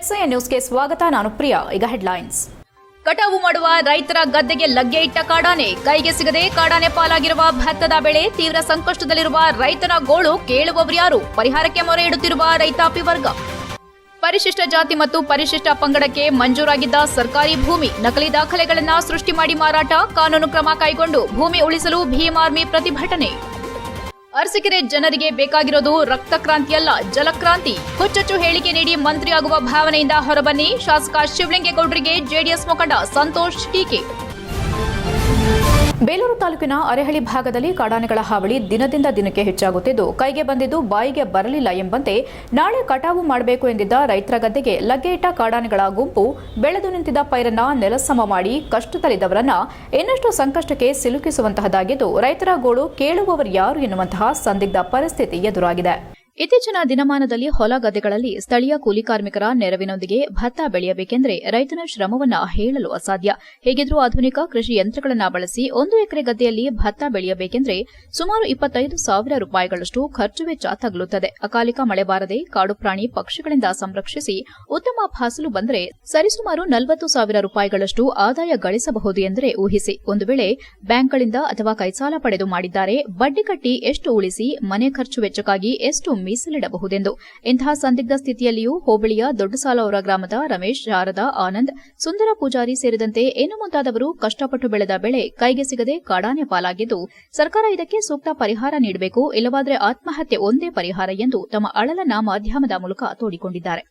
HCN ನ್ಯೂಸ್ಗೆ ಸ್ವಾಗತ. ನಾನು ಪ್ರಿಯಾ. ಈಗ ಹೆಡ್ಲೈನ್ಸ್. ಕಟಾವು ಮಾಡುವ ರೈತರ ಗದ್ದೆಗೆ ಲಗ್ಗೆ ಇಟ್ಟ ಕಾಡಾನೆ, ಕೈಗೆ ಸಿಗದೆ ಕಾಡಾನೆ ಪಾಲಾಗಿರುವ ಭತ್ತದ ಬೆಳೆ, ತೀವ್ರ ಸಂಕಷ್ಟದಲ್ಲಿರುವ ರೈತನ ಗೋಳು ಕೇಳುವವರು ಯಾರು? ಪರಿಹಾರಕ್ಕೆ ಮೊರೆ ಇಡುತ್ತಿರುವ ರೈತಾಪಿ ವರ್ಗ. ಪರಿಶಿಷ್ಟ ಜಾತಿ ಮತ್ತು ಪರಿಶಿಷ್ಟ ಪಂಗಡಕ್ಕೆ ಮಂಜೂರಾಗಿದ್ದ ಸರ್ಕಾರಿ ಭೂಮಿ ನಕಲಿ ದಾಖಲೆಗಳನ್ನು ಸೃಷ್ಟಿ ಮಾಡಿ ಮಾರಾಟ, ಕಾನೂನು ಕ್ರಮ ಕೈಗೊಂಡು ಭೂಮಿ ಉಳಿಸಲು ಭೀಮ್ ಆರ್ಮಿ ಪ್ರತಿಭಟನೆ. ಅರಸೀಕೆರೆ ಜನರಿಗೆ ಬೇಕಾಗಿರೋದು ರಕ್ತ ಕ್ರಾಂತಿಯಲ್ಲ, ಜಲಕ್ರಾಂತಿ. ಹುಚ್ಚುಚ್ಚು ಹೇಳಿಕೆ ನೀಡಿ ಮಂತ್ರಿಯಾಗುವ ಭಾವನೆಯಿಂದ ಹೊರಬನ್ನಿ, ಶಾಸಕ ಶಿವಲಿಂಗೇಗೌಡರಿಗೆ ಜೆಡಿಎಸ್ ಮುಖಂಡ ಸಂತೋಷ್ ಟೀಕೆ. ಬೇಲೂರು ತಾಲೂಕಿನ ಅರೆಹಳ್ಳಿ ಭಾಗದಲ್ಲಿ ಕಾಡಾನೆಗಳ ಹಾವಳಿ ದಿನದಿಂದ ದಿನಕ್ಕೆ ಹೆಚ್ಚಾಗುತ್ತಿದ್ದು, ಕೈಗೆ ಬಂದಿದ್ದು ಬಾಯಿಗೆ ಬರಲಿಲ್ಲ ಎಂಬಂತೆ ನಾಳೆ ಕಟಾವು ಮಾಡಬೇಕು ಎಂದಿದ್ದ ರೈತರ ಗದ್ದೆಗೆ ಲಗ್ಗೆ ಇಟ್ಟ ಕಾಡಾನೆಗಳ ಗುಂಪು ಬೆಳೆದು ನಿಂತಿದ್ದ ಪೈರನ್ನ ನೆಲಸಮ ಮಾಡಿ ಕಷ್ಟದಲ್ಲಿದ್ದವರನ್ನ ಇನ್ನಷ್ಟು ಸಂಕಷ್ಟಕ್ಕೆ ಸಿಲುಕಿಸುವಂತಹದ್ದಾಗಿದ್ದು, ರೈತರ ಗೋಳು ಕೇಳುವವರು ಯಾರು ಎನ್ನುವಂತಹ ಸಂದಿಗ್ಧ ಪರಿಸ್ಥಿತಿ ಎದುರಾಗಿದೆ. ಇತ್ತೀಚಿನ ದಿನಮಾನದಲ್ಲಿ ಹೊಲ ಗದ್ದೆಗಳಲ್ಲಿ ಸ್ಥಳೀಯ ಕೂಲಿ ಕಾರ್ಮಿಕರ ನೆರವಿನೊಂದಿಗೆ ಭತ್ತ ಬೆಳೆಯಬೇಕೆಂದರೆ ರೈತನ ಶ್ರಮವನ್ನ ಹೇಳಲು ಅಸಾಧ್ಯ. ಹೇಗಿದ್ರೂ ಆಧುನಿಕ ಕೃಷಿ ಯಂತ್ರಗಳನ್ನು ಬಳಸಿ 1 ಎಕರೆ ಗದ್ದೆಯಲ್ಲಿ ಭತ್ತ ಬೆಳೆಯಬೇಕೆಂದರೆ ಸುಮಾರು 25,000 ರೂಪಾಯಿಗಳಷ್ಟು ಖರ್ಚು ವೆಚ್ಚ ತಗುಲುತ್ತದೆ. ಅಕಾಲಿಕ ಮಳೆ ಬಾರದೆ ಕಾಡು ಪ್ರಾಣಿ ಪಕ್ಷಿಗಳಿಂದ ಸಂರಕ್ಷಿಸಿ ಉತ್ತಮ ಫಸಲು ಬಂದರೆ ಸರಿಸುಮಾರು 40,000 ರೂಪಾಯಿಗಳಷ್ಟು ಆದಾಯ ಗಳಿಸಬಹುದು ಎಂದರೆ ಊಹಿಸಿ. ಒಂದು ವೇಳೆ ಬ್ಯಾಂಕ್ಗಳಿಂದ ಅಥವಾ ಕೈಸಾಲ ಪಡೆದು ಮಾಡಿದ್ದಾರೆ, ಬಡ್ಡಿ ಕಟ್ಟಿ ಎಷ್ಟು ಉಳಿಸಿ ಮನೆ ಖರ್ಚು ವೆಚ್ಚಕ್ಕಾಗಿ ಎಷ್ಟು ಮೀಸಲಿಡಬಹುದೆಂದು. ಇಂತಹ ಸಂದಿಗ್ಧ ಸ್ಥಿತಿಯಲ್ಲಿಯೂ ಹೋಬಳಿಯ ದೊಡ್ಡಸಾಲವರ ಗ್ರಾಮದ ರಮೇಶ್, ಶಾರದಾ, ಆನಂದ್, ಸುಂದರ ಪೂಜಾರಿ ಸೇರಿದಂತೆ ಇನ್ನು ಮುಂತಾದವರು ಕಷ್ಟಪಟ್ಟು ಬೆಳೆದ ಬೆಳೆ ಕೈಗೆ ಸಿಗದೆ ಕಾಡಾನೆ ಪಾಲಾಗಿದ್ದು, ಸರ್ಕಾರ ಇದಕ್ಕೆ ಸೂಕ್ತ ಪರಿಹಾರ ನೀಡಬೇಕು, ಇಲ್ಲವಾದರೆ ಆತ್ಮಹತ್ಯೆ ಒಂದೇ ಪರಿಹಾರ ಎಂದು ತಮ್ಮ ಅಳಲನ್ನ ಮಾಧ್ಯಮದ ಮೂಲಕ ತೋಡಿಕೊಂಡಿದ್ದಾರೆ.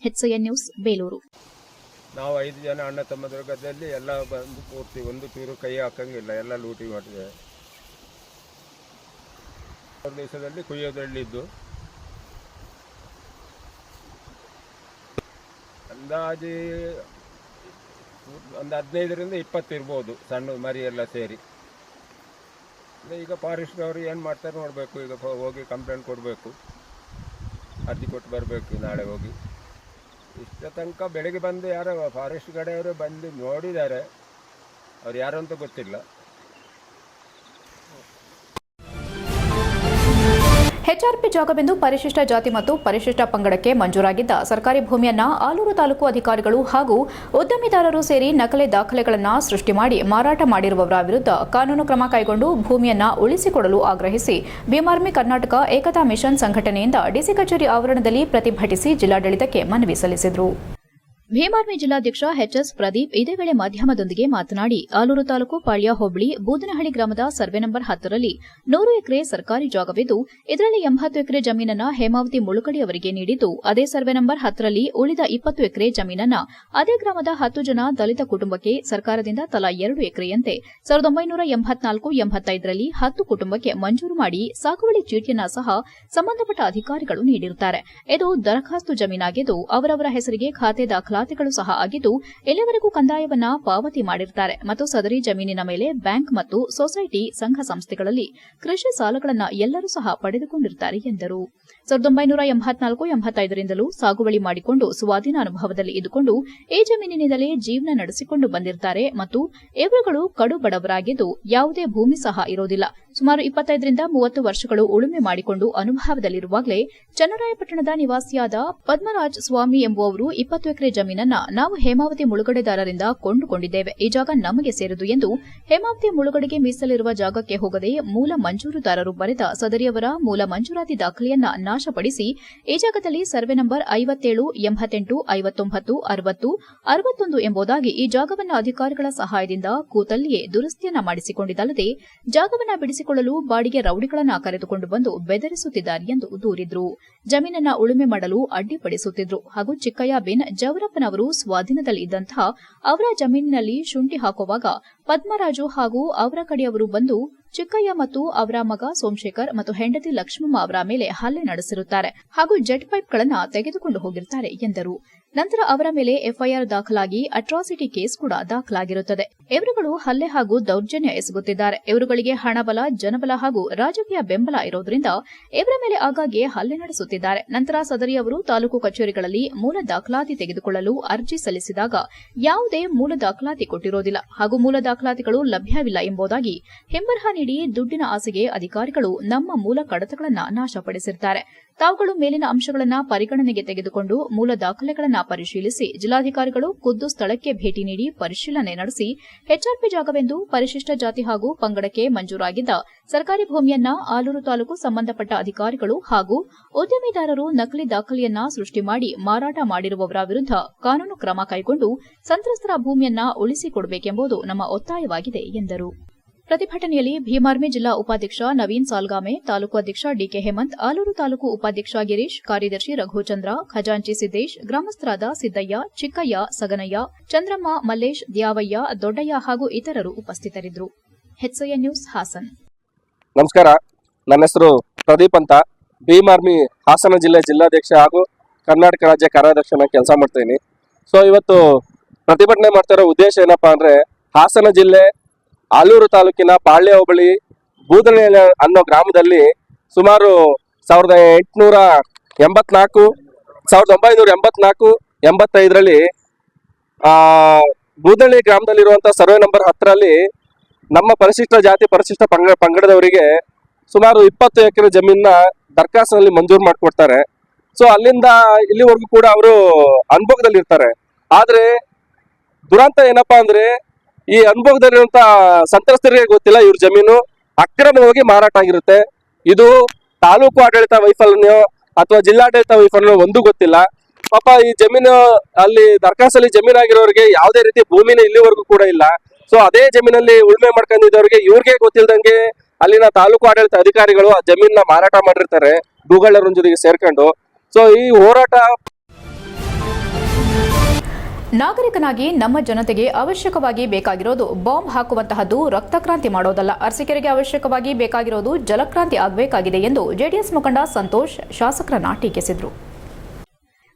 HCN news, Belur. ನಾವು 5 ಜನ ಅಣ್ಣ ತಮ್ಮದ್ರ ಗದ್ದೆಯಲ್ಲಿ ಎಲ್ಲ ಬಂದು ಪೂರ್ತಿ ಒಂದು ಚೂರು ಕೈ ಹಾಕಂಗಿಲ್ಲ, ಎಲ್ಲ ಲೂಟಿ ಮಾಡಿದೆ. 1 ದಿವಸದಲ್ಲಿ ಕುಯ್ಯೋದ್ರಲ್ಲಿದ್ದು ಅಂದಾಜು ಒಂದು 15ರಿಂದ 20 ಇರ್ಬೋದು, ಸಣ್ಣ ಮರಿ ಎಲ್ಲ ಸೇರಿ. ಈಗ ಫಾರೆಸ್ಟ್ನವರು ಏನು ಮಾಡ್ತಾರೆ ನೋಡಬೇಕು. ಈಗ ಹೋಗಿ ಕಂಪ್ಲೇಂಟ್ ಕೊಡಬೇಕು, ಅರ್ಜಿ ಕೊಟ್ಟು ಬರಬೇಕು ನಾಳೆ ಹೋಗಿ. ಇಷ್ಟ ತನಕ ಬೆಳಗ್ಗೆ ಬಂದು ಯಾರೋ ಫಾರೆಸ್ಟ್ ಕಡೆಯವರು ಬಂದು ನೋಡಿದ್ದಾರೆ, ಅವ್ರು ಯಾರು ಅಂತ ಗೊತ್ತಿಲ್ಲ. ಹೆಚ್ಆರ್ಪಿ ಜಾಗವೆಂದು ಪರಿಶಿಷ್ಟ ಜಾತಿ ಮತ್ತು ಪರಿಶಿಷ್ಟ ಪಂಗಡಕ್ಕೆ ಮಂಜೂರಾಗಿದ್ದ ಸರ್ಕಾರಿ ಭೂಮಿಯನ್ನ ಆಲೂರು ತಾಲೂಕು ಅಧಿಕಾರಿಗಳು ಹಾಗೂ ಉದ್ಯಮಿದಾರರು ಸೇರಿ ನಕಲಿ ದಾಖಲೆಗಳನ್ನು ಸೃಷ್ಟಿ ಮಾಡಿ ಮಾರಾಟ ಮಾಡಿರುವವರ ವಿರುದ್ಧ ಕಾನೂನು ಕ್ರಮ ಕೈಗೊಂಡು ಭೂಮಿಯನ್ನ ಉಳಿಸಿಕೊಡಲು ಆಗ್ರಹಿಸಿ ಭೀಮ್ ಆರ್ಮಿ ಕರ್ನಾಟಕ ಏಕತಾ ಮಿಷನ್ ಸಂಘಟನೆಯಿಂದ ಡಿಸಿ ಕಚೇರಿ ಆವರಣದಲ್ಲಿ ಪ್ರತಿಭಟಿಸಿ ಜಿಲ್ಲಾಡಳಿತಕ್ಕೆ ಮನವಿ ಸಲ್ಲಿಸಿದರು. ಭೀಮ್ ಆರ್ಮಿ ಜಿಲ್ಲಾಧ್ಯಕ್ಷ ಎಚ್ಎಸ್ ಪ್ರದೀಪ್ ಇದೇ ವೇಳೆ ಮಾಧ್ಯಮದೊಂದಿಗೆ ಮಾತನಾಡಿ, ಆಲೂರು ತಾಲೂಕು ಪಾಳ್ಯ ಹೋಬಳಿ ಬೂದನಹಳ್ಳಿ ಗ್ರಾಮದ ಸರ್ವೆ ನಂಬರ್ 10ರಲ್ಲಿ 100 ಎಕರೆ ಸರ್ಕಾರಿ ಜಾಗವಿದ್ದು, ಇದರಲ್ಲಿ 80 ಎಕರೆ ಜಮೀನನ್ನ ಹೇಮಾವತಿ ಮುಳುಗಡೆ ಅವರಿಗೆ ನೀಡಿದ್ದು, ಅದೇ ಸರ್ವೆ ನಂಬರ್ 10ರಲ್ಲಿ ಉಳಿದ 20 ಎಕರೆ ಜಮೀನನ್ನ ಅದೇ ಗ್ರಾಮದ 10 ಜನ ದಲಿತ ಕುಟುಂಬಕ್ಕೆ ಸರ್ಕಾರದಿಂದ ತಲಾ 2 ಎಕರೆಯಂತೆ 1984-85ರಲ್ಲಿ 10 ಕುಟುಂಬಕ್ಕೆ ಮಂಜೂರು ಮಾಡಿ ಸಾಗುವಳಿ ಚೀಟಿಯನ್ನ ಸಹ ಸಂಬಂಧಪಟ್ಟ ಅಧಿಕಾರಿಗಳು ನೀಡಿರುತ್ತಾರೆ. ಇದು ದರಖಾಸ್ತು ಜಮೀನಾಗಿದ್ದು, ಅವರವರ ಹೆಸರಿಗೆ ಖಾತೆ ದಾಖಲಾತಿಗಳು ಸಹ ಆಗಿದ್ದು, ಇಲ್ಲಿವರೆಗೂ ಕಂದಾಯವನ್ನ ಪಾವತಿ ಮಾಡಿರುತ್ತಾರೆ ಮತ್ತು ಸದರಿ ಜಮೀನಿನ ಮೇಲೆ ಬ್ಯಾಂಕ್ ಮತ್ತು ಸೊಸೈಟಿ ಸಂಘ ಸಂಸ್ಥೆಗಳಲ್ಲಿ ಕೃಷಿ ಸಾಲಗಳನ್ನು ಎಲ್ಲರೂ ಸಹ ಪಡೆದುಕೊಂಡಿರುತ್ತಾರೆ ಎಂದರು. 1984-85ರಿಂದಲೂ ಸಾಗುವಳಿ ಮಾಡಿಕೊಂಡು ಸ್ವಾಧೀನ ಅನುಭವದಲ್ಲಿ ಇದ್ದುಕೊಂಡು ಈ ಜಮೀನಿನಿಂದಲೇ ಜೀವನ ನಡೆಸಿಕೊಂಡು ಬಂದಿರುತ್ತಾರೆ ಮತ್ತು ಇವರುಗಳು ಕಡು ಬಡವರಾಗಿದ್ದು ಯಾವುದೇ ಭೂಮಿ ಸಹ ಇರೋದಿಲ್ಲ. ಸುಮಾರು 25ರಿಂದ 30 ವರ್ಷಗಳು ಉಳುಮೆ ಮಾಡಿಕೊಂಡು ಅನುಭವದಲ್ಲಿರುವಾಗಲೇ ಚನ್ನರಾಯಪಟ್ಟಣದ ನಿವಾಸಿಯಾದ ಪದ್ಮರಾಜ್ ಸ್ವಾಮಿ ಎಂಬುವವರು 20 ಎಕರೆ ಜಮೀನನ್ನ ನಾವು ಹೇಮಾವತಿ ಮುಳುಗಡೆದಾರರಿಂದ ಕೊಂಡುಕೊಂಡಿದ್ದೇವೆ, ಈ ಜಾಗ ನಮಗೆ ಸೇರಿದು ಎಂದು ಹೇಮಾವತಿ ಮುಳುಗಡೆಗೆ ಮೀಸಲಿರುವ ಜಾಗಕ್ಕೆ ಹೋಗದೆ ಮೂಲ ಮಂಜೂರುದಾರರು ಬರೆದ ಸದರಿಯವರ ಮೂಲ ಮಂಜೂರಾತಿ ದಾಖಲೆಯನ್ನ ನಾಶಪಡಿಸಿ ಈ ಜಾಗದಲ್ಲಿ ಸರ್ವೆ ನಂಬರ್ 57, 88, 59, 60, 61 ಎಂಬುದಾಗಿ ಈ ಜಾಗವನ್ನು ಅಧಿಕಾರಿಗಳ ಸಹಾಯದಿಂದ ಕೂತಲ್ಲಿಯೇ ದುರಸ್ತಿಯನ್ನ ಮಾಡಿಸಿಕೊಂಡಿದ್ದಲ್ಲದೆ ಜಾಗವನ್ನು ಬಿಡಿಸಿಕೊಳ್ಳಲು ಬಾಡಿಗೆ ರೌಡಿಗಳನ್ನ ಕರೆದುಕೊಂಡು ಬಂದು ಬೆದರಿಸುತ್ತಿದ್ದಾರೆ ಎಂದು ದೂರಿದ್ರು. ಜಮೀನನ್ನ ಉಳುಮೆ ಮಾಡಲು ಅಡ್ಡಿಪಡಿಸುತ್ತಿದ್ರು ಹಾಗೂ ಚಿಕ್ಕಯ್ಯ ಬಿನ್ ಜವರಪ್ಪನವರು ಸ್ವಾಧೀನದಲ್ಲಿ ಇದ್ದಂತಹ ಅವರ ಜಮೀನಿನಲ್ಲಿ ಶುಂಠಿ ಹಾಕುವಾಗ ಪದ್ಮರಾಜು ಹಾಗೂ ಅವರ ಕಡೆಯವರು ಬಂದು ಚಿಕ್ಕಯ್ಯ ಮತ್ತು ಅವರ ಮಗ ಸೋಮಶೇಖರ್ ಮತ್ತು ಹೆಂಡತಿ ಲಕ್ಷ್ಮಮ್ಮ ಅವರ ಮೇಲೆ ಹಲ್ಲೆ ನಡೆಸಿರುತ್ತಾರೆ ಹಾಗೂ ಜೆಟ್ ಪೈಪ್ಗಳನ್ನು ತೆಗೆದುಕೊಂಡು ಹೋಗಿರುತ್ತಾರೆ ಎಂದರು. ನಂತರ ಅವರ ಮೇಲೆ ಎಫ್ಐಆರ್ ದಾಖಲಾಗಿ ಅಟ್ರಾಸಿಟಿ ಕೇಸ್ ಕೂಡ ದಾಖಲಾಗಿರುತ್ತದೆ. ಇವರುಗಳು ಹಲ್ಲೆ ಹಾಗೂ ದೌರ್ಜನ್ಯ ಎಸಗುತ್ತಿದ್ದಾರೆ. ಇವರುಗಳಿಗೆ ಹಣಬಲ, ಜನಬಲ ಹಾಗೂ ರಾಜಕೀಯ ಬೆಂಬಲ ಇರೋದ್ರಿಂದ ಇವರ ಮೇಲೆ ಆಗಾಗ್ಗೆ ಹಲ್ಲೆ ನಡೆಸುತ್ತಿದ್ದಾರೆ. ನಂತರ ಸದರಿಯವರು ತಾಲೂಕು ಕಚೇರಿಗಳಲ್ಲಿ ಮೂಲ ದಾಖಲಾತಿ ತೆಗೆದುಕೊಳ್ಳಲು ಅರ್ಜಿ ಸಲ್ಲಿಸಿದಾಗ ಯಾವುದೇ ಮೂಲ ದಾಖಲಾತಿ ಕೊಟ್ಟಿರೋದಿಲ್ಲ ಹಾಗೂ ಮೂಲ ದಾಖಲಾತಿಗಳು ಲಭ್ಯವಿಲ್ಲ ಎಂಬುದಾಗಿ ಹಿಂಬರಹ ನೀಡಿ ದುಡ್ಡಿನ ಆಸೆಗೆ ಅಧಿಕಾರಿಗಳು ನಮ್ಮ ಮೂಲ ಕಡತಗಳನ್ನು ನಾಶಪಡಿಸಿರುತ್ತಾರೆ. ತಾವುಗಳು ಮೇಲಿನ ಅಂಶಗಳನ್ನು ಪರಿಗಣನೆಗೆ ತೆಗೆದುಕೊಂಡು ಮೂಲ ದಾಖಲೆಗಳನ್ನು ಪರಿಶೀಲಿಸಿ ಜಿಲ್ಲಾಧಿಕಾರಿಗಳು ಖುದ್ದು ಸ್ಥಳಕ್ಕೆ ಭೇಟಿ ನೀಡಿ ಪರಿಶೀಲನೆ ನಡೆಸಿ ಹೆಚ್ಆರ್ಪಿ ಜಾಗವೆಂದು ಪರಿಶಿಷ್ಟ ಜಾತಿ ಹಾಗೂ ಪಂಗಡಕ್ಕೆ ಮಂಜೂರಾಗಿದ್ದ ಸರ್ಕಾರಿ ಭೂಮಿಯನ್ನ ಆಲೂರು ತಾಲೂಕು ಸಂಬಂಧಪಟ್ಟ ಅಧಿಕಾರಿಗಳು ಹಾಗೂ ಉದ್ಯಮಿದಾರರು ನಕಲಿ ದಾಖಲೆಯನ್ನ ಸೃಷ್ಟಿ ಮಾಡಿ ಮಾರಾಟ ಮಾಡಿರುವವರ ವಿರುದ್ಧ ಕಾನೂನು ಕ್ರಮ ಕೈಗೊಂಡು ಸಂತ್ರಸ್ತರ ಭೂಮಿಯನ್ನ ಉಳಿಸಿಕೊಡಬೇಕೆಂಬುದು ನಮ್ಮ ಒತ್ತಾಯವಾಗಿದೆ ಎಂದರು. ಪ್ರತಿಭಟನೆಯಲ್ಲಿ ಭೀಮಾರ್ಮಿ ಜಿಲ್ಲಾ ಉಪಾಧ್ಯಕ್ಷ ನವೀನ್ ಸಾಲ್ಗಾಮೆ, ತಾಲೂಕು ಅಧ್ಯಕ್ಷ ಡಿಕೆ ಹೇಮಂತ್, ಆಲೂರು ತಾಲೂಕು ಉಪಾಧ್ಯಕ್ಷ ಗಿರೀಶ್, ಕಾರ್ಯದರ್ಶಿ ರಘುಚಂದ್ರ, ಖಜಾಂಚಿ ಸಿದ್ದೇಶ್, ಗ್ರಾಮಸ್ಥರಾದ ಸಿದ್ದಯ್ಯ, ಚಿಕ್ಕಯ್ಯ, ಸಗನಯ್ಯ, ಚಂದ್ರಮ್ಮ, ಮಲ್ಲೇಶ್, ದ್ಯಾವಯ್ಯ, ದೊಡ್ಡಯ್ಯ ಹಾಗೂ ಇತರರು ಉಪಸ್ಥಿತರಿದ್ದರು. HCN news Hassan. ನಮಸ್ಕಾರ, ನನ್ನ ಹೆಸರು ಪ್ರದೀಪ್ ಅಂತ. ಭೀಮಾರ್ಮಿ ಹಾಸನ ಜಿಲ್ಲೆ ಜಿಲ್ಲಾಧ್ಯಕ್ಷ ಹಾಗೂ ಕರ್ನಾಟಕ ರಾಜ್ಯ ಕಾರ್ಯಾಧ್ಯಕ್ಷನ ಕೆಲಸ ಮಾಡ್ತೀನಿ. ಸೊ ಇವತ್ತು ಪ್ರತಿಭಟನೆ ಮಾಡ್ತಿರೋ ಉದ್ದೇಶ ಏನಪ್ಪಾ ಅಂದ್ರೆ, ಹಾಸನ ಜಿಲ್ಲೆ ಆಲೂರು ತಾಲೂಕಿನ ಪಾಳ್ಯ ಹೋಬಳಿ ಬೂದಣೆ ಅನ್ನೋ ಗ್ರಾಮದಲ್ಲಿ ಸುಮಾರು 1984-85ರಲ್ಲಿ ಬೂದಣಿ ಗ್ರಾಮದಲ್ಲಿರುವಂತಹ ಸರ್ವೆ ನಂಬರ್ 10ರಲ್ಲಿ ನಮ್ಮ ಪರಿಶಿಷ್ಟ ಜಾತಿ ಪರಿಶಿಷ್ಟ ಪಂಗಡದವರಿಗೆ ಸುಮಾರು 20 ಎಕರೆ ಜಮೀನ ದರ್ಖಾಸ್ತಿನಲ್ಲಿ ಮಂಜೂರು ಮಾಡಿಕೊಡ್ತಾರೆ. ಸೊ ಅಲ್ಲಿಂದ ಇಲ್ಲಿವರೆಗೂ ಕೂಡ ಅವರು ಅನುಭವದಲ್ಲಿ ಇರ್ತಾರೆ. ಆದ್ರೆ ದುರಂತ ಏನಪ್ಪಾ ಅಂದ್ರೆ, ಈ ಅನುಭವದಲ್ಲಿರುವಂತ ಸಂತ್ರಸ್ತರಿಗೆ ಗೊತ್ತಿಲ್ಲ ಇವ್ರ ಜಮೀನು ಅಕ್ರಮವಾಗಿ ಮಾರಾಟ ಆಗಿರುತ್ತೆ. ಇದು ತಾಲೂಕು ಆಡಳಿತ ವೈಫಲ್ಯ ಅಥವಾ ಜಿಲ್ಲಾಡಳಿತ ವೈಫಲ್ಯ ಒಂದು ಗೊತ್ತಿಲ್ಲ. ಪಾಪ ಈ ಜಮೀನು ಅಲ್ಲಿ ದರ್ಖಾಸ್ತಲ್ಲಿ ಜಮೀನಾಗಿರೋರಿಗೆ ಯಾವುದೇ ರೀತಿ ಭೂಮಿನ ಇಲ್ಲಿವರೆಗೂ ಕೂಡ ಇಲ್ಲ. ಸೊ ಅದೇ ಜಮೀನಲ್ಲಿ ಉಳುಮೆ ಮಾಡ್ಕೊಂಡಿದ್ದವ್ರಿಗೆ ಇವ್ರಿಗೆ ಗೊತ್ತಿಲ್ದಂಗೆ ಅಲ್ಲಿನ ತಾಲೂಕು ಆಡಳಿತ ಅಧಿಕಾರಿಗಳು ಆ ಜಮೀನ ಮಾರಾಟ ಮಾಡಿರ್ತಾರೆ ಭೂಗಳರ ಜೊತೆಗೆ ಸೇರ್ಕೊಂಡು. ಸೊ ಈ ಹೋರಾಟ ನಾಗರಿಕನಾಗಿ ನಮ್ಮ ಜನತೆಗೆ ಅವಶ್ಯಕವಾಗಿ ಬೇಕಾಗಿರೋದು ಬಾಂಬ್ ಹಾಕುವಂತಹದ್ದು ರಕ್ತಕ್ರಾಂತಿ ಮಾಡೋದಲ್ಲ. ಅರಸೀಕೆರೆಗೆ ಅವಶ್ಯಕವಾಗಿ ಬೇಕಾಗಿರೋದು ಜಲಕ್ರಾಂತಿ ಆಗಬೇಕಾಗಿದೆ ಎಂದು ಜೆಡಿಎಸ್ ಮುಖಂಡ ಸಂತೋಷ್ ಶಾಸಕರನ್ನ ಟೀಕಿಸಿದರು.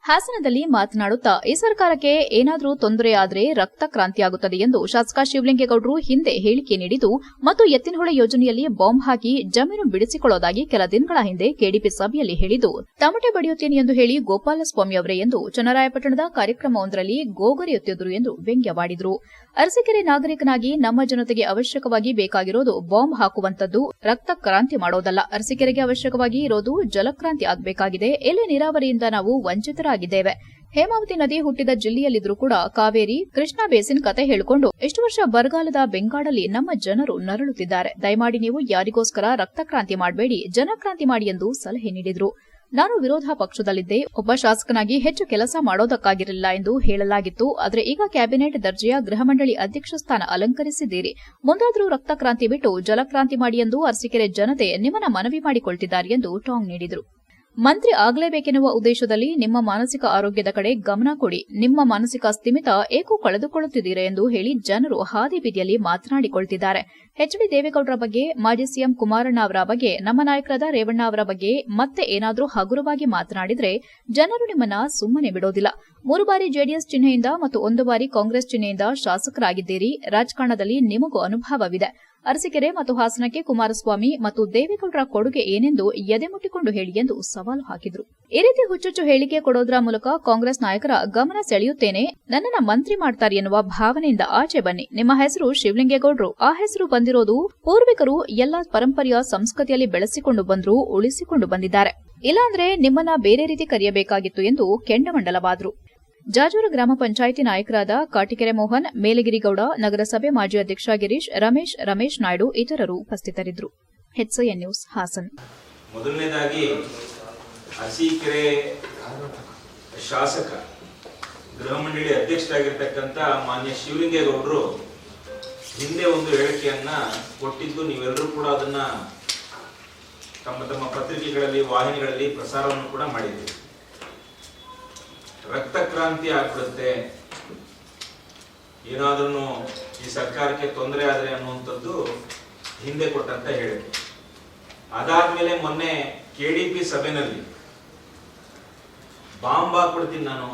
ಹಾಸನದಲ್ಲಿ ಮಾತನಾಡುತ್ತಾ ಈ ಸರ್ಕಾರಕ್ಕೆ ಏನಾದರೂ ತೊಂದರೆಯಾದರೆ ರಕ್ತ ಕ್ರಾಂತಿಯಾಗುತ್ತದೆ ಎಂದು ಶಾಸಕ ಶಿವಲಿಂಗೇಗೌಡರು ಹಿಂದೆ ಹೇಳಿಕೆ ನೀಡಿದ್ದು ಮತ್ತು ಎತ್ತಿನಹೊಳೆ ಯೋಜನೆಯಲ್ಲಿ ಬಾಂಬ್ ಹಾಕಿ ಜಮೀನು ಬಿಡಿಸಿಕೊಳ್ಳೋದಾಗಿ ಕೆಲ ದಿನಗಳ ಹಿಂದೆ ಕೆಡಿಪಿ ಸಭೆಯಲ್ಲಿ ಹೇಳಿದ್ದು ತಮಟೆ ಬಡಿಯುತ್ತೇನೆ ಎಂದು ಹೇಳಿ ಗೋಪಾಲಸ್ವಾಮಿ ಅವರೇ ಎಂದು ಚನ್ನರಾಯಪಟ್ಟಣದ ಕಾರ್ಯಕ್ರಮವೊಂದರಲ್ಲಿ ಗೋಗರೆಯುತ್ತಿದ್ದರು ಎಂದು ವ್ಯಂಗ್ಯವಾಡಿದರು. ಅರಸೀಕೆರೆ ನಾಗರಿಕನಾಗಿ ನಮ್ಮ ಜನತೆಗೆ ಅವಶ್ಯಕವಾಗಿ ಬೇಕಾಗಿರೋದು ಬಾಂಬ್ ಹಾಕುವಂತದ್ದು ರಕ್ತ ಕ್ರಾಂತಿ ಮಾಡೋದಲ್ಲ. ಅರಸೀಕೆರೆಗೆ ಅವಶ್ಯಕವಾಗಿ ಇರೋದು ಜಲಕ್ರಾಂತಿ ಆಗಬೇಕಾಗಿದೆ. ಇಲ್ಲಿ ನೀರಾವರಿಯಿಂದ ನಾವು ವಂಚಿತರಾಗಿದ್ದೇವೆ. ಹೇಮಾವತಿ ನದಿ ಹುಟ್ಟಿದ ಜಿಲ್ಲೆಯಲ್ಲಿದ್ರೂ ಕೂಡ ಕಾವೇರಿ ಕೃಷ್ಣಾ ಬೇಸಿನ್ ಕತೆ ಹೇಳಿಕೊಂಡು ಎಷ್ಟು ವರ್ಷ ಬರಗಾಲದ ಬೆಂಗಾಡಲ್ಲಿ ನಮ್ಮ ಜನರು ನರಳುತ್ತಿದ್ದಾರೆ. ದಯಮಾಡಿ ನೀವು ಯಾರಿಗೋಸ್ಕರ ರಕ್ತಕ್ರಾಂತಿ ಮಾಡಬೇಡಿ, ಜನಕ್ರಾಂತಿ ಮಾಡಿ ಎಂದು ಸಲಹೆ ನೀಡಿದರು. ನಾನು ವಿರೋಧ ಪಕ್ಷದಲ್ಲಿದ್ದೆ, ಒಬ್ಬ ಶಾಸಕನಾಗಿ ಹೆಚ್ಚು ಕೆಲಸ ಮಾಡೋದಕ್ಕಾಗಿರಲಿಲ್ಲ ಎಂದು ಹೇಳಲಾಗಿತ್ತು. ಆದರೆ ಈಗ ಕ್ಯಾಬಿನೆಟ್ ದರ್ಜೆಯ ಗೃಹ ಮಂಡಳಿ ಅಧ್ಯಕ್ಷ ಸ್ಥಾನ ಅಲಂಕರಿಸಿದ್ದೀರಿ. ಮುಂದಾದರೂ ರಕ್ತಕ್ರಾಂತಿ ಬಿಟ್ಟು ಜಲಕ್ರಾಂತಿ ಮಾಡಿ ಎಂದು ಅರಸೀಕೆರೆ ಜನತೆ ನಿಮ್ಮನ್ನ ಮನವಿ ಮಾಡಿಕೊಳ್ತಿದ್ದಾರೆ ಎಂದು ಟಾಂಗ್ ನೀಡಿದರು. ಮಂತ್ರಿ ಆಗಲೇಬೇಕೆನ್ನುವ ಉದ್ದೇಶದಲ್ಲಿ ನಿಮ್ಮ ಮಾನಸಿಕ ಆರೋಗ್ಯದ ಕಡೆ ಗಮನ ಕೊಡಿ. ನಿಮ್ಮ ಮಾನಸಿಕ ಸ್ಥಿಮಿತ ಏಕೋ ಕಳೆದುಕೊಳ್ಳುತ್ತಿದ್ದೀರಾ ಎಂದು ಹೇಳಿ ಜನರು ಹಾದಿ ಬೀದಿಯಲ್ಲಿ ಮಾತನಾಡಿಕೊಳ್ತಿದ್ದಾರೆ. ಎಚ್ಡಿ ದೇವೇಗೌಡರ ಬಗ್ಗೆ, ಮಾಜಿ ಸಿಎಂ ಕುಮಾರಣ್ಣ ಅವರ ಬಗ್ಗೆ, ನಮ್ಮ ನಾಯಕರಾದ ರೇವಣ್ಣ ಅವರ ಬಗ್ಗೆ ಮತ್ತೆ ಏನಾದರೂ ಹಗುರವಾಗಿ ಮಾತನಾಡಿದರೆ ಜನರು ನಿಮ್ಮನ್ನ ಸುಮ್ಮನೆ ಬಿಡೋದಿಲ್ಲ. 3 ಬಾರಿ ಜೆಡಿಎಸ್ ಚಿಹ್ನೆಯಿಂದ ಮತ್ತು 1 ಬಾರಿ ಕಾಂಗ್ರೆಸ್ ಚಿಹ್ನೆಯಿಂದ ಶಾಸಕರಾಗಿದ್ದೀರಿ. ರಾಜಕಾರಣದಲ್ಲಿ ನಿಮಗೂ ಅನುಭವವಿದೆ. ಅರಸೀಕೆರೆ ಮತ್ತು ಹಾಸನಕ್ಕೆ ಕುಮಾರಸ್ವಾಮಿ ಮತ್ತು ದೇವೇಗೌಡರ ಕೊಡುಗೆ ಏನೆಂದು ಎದೆಮುಟ್ಟಿಕೊಂಡು ಹೇಳಿ ಎಂದು ಸವಾಲು ಹಾಕಿದರು. ಈ ರೀತಿ ಹುಚ್ಚುಚ್ಚು ಹೇಳಿಕೆ ಕೊಡೋದ್ರ ಮೂಲಕ ಕಾಂಗ್ರೆಸ್ ನಾಯಕರ ಗಮನ ಸೆಳೆಯುತ್ತೇನೆ, ನನ್ನನ್ನ ಮಂತ್ರಿ ಮಾಡ್ತಾರೆ ಎನ್ನುವ ಭಾವನೆಯಿಂದ ಆಚೆ ಬನ್ನಿ. ನಿಮ್ಮ ಹೆಸರು ಶಿವಲಿಂಗೇಗೌಡರು. ಆ ಹೆಸರು ಬಂದಿರೋದು ಪೂರ್ವಿಕರು ಎಲ್ಲ ಪರಂಪರೆಯ ಸಂಸ್ಕೃತಿಯಲ್ಲಿ ಬೆಳೆಸಿಕೊಂಡು ಬಂದ್ರು, ಉಳಿಸಿಕೊಂಡು ಬಂದಿದ್ದಾರೆ. ಇಲ್ಲಾಂದ್ರೆ ನಿಮ್ಮನ್ನ ಬೇರೆ ರೀತಿ ಕರೆಯಬೇಕಾಗಿತ್ತು ಎಂದು ಕೆಂಡಮಂಡಲವಾದರು. ಜಾಜೂರು ಗ್ರಾಮ ಪಂಚಾಯಿತಿ ನಾಯಕರಾದ ಕಾಟಿಕೆರೆ ಮೋಹನ್, ಮೇಲಗಿರಿಗೌಡ, ನಗರಸಭೆ ಮಾಜಿ ಅಧ್ಯಕ್ಷ ಗಿರೀಶ್, ರಮೇಶ್ ನಾಯ್ಡು ಇತರರು ಉಪಸ್ಥಿತರಿದ್ದರು. HCN news Hassan. ಮೊದಲನೇದಾಗಿ ಅರಸೀಕೆರೆ ಶಾಸಕ ಗೃಹ ಮಂಡಳಿ ಅಧ್ಯಕ್ಷರಾಗಿರ್ತಕ್ಕಂಥ ಮಾನ್ಯ ಶಿವಲಿಂಗೇಗೌಡರು ಹಿಂದೆ ಒಂದು ಹೇಳಿಕೆಯನ್ನ ಕೊಟ್ಟಿದ್ದು, ನೀವೆಲ್ಲರೂ ಕೂಡ ಅದನ್ನ ತಮ್ಮ ಪತ್ರಿಕೆಗಳಲ್ಲಿ, ವಾಹಿನಿಗಳಲ್ಲಿ ಪ್ರಸಾರವನ್ನು ಕೂಡ ಮಾಡಿದ್ದೀರಿ. ರಕ್ತ ಕ್ರಾಂತಿ ಆಗ್ಬಿಡುತ್ತೆ, ಏನಾದ್ರೂ ಈ ಸರ್ಕಾರಕ್ಕೆ ತೊಂದರೆ ಆದ್ರೆ ಅನ್ನುವಂಥದ್ದು ಹಿಂದೆ ಕೊಟ್ಟಂತ ಹೇಳಿಕೆ. ಅದಾದ್ಮೇಲೆ ಮೊನ್ನೆ ಕೆಡಿಪಿ ಸಭೆನಲ್ಲಿ ಬಾಂಬ್ ಹಾಕ್ಬಿಡ್ತೀನಿ, ನಾನು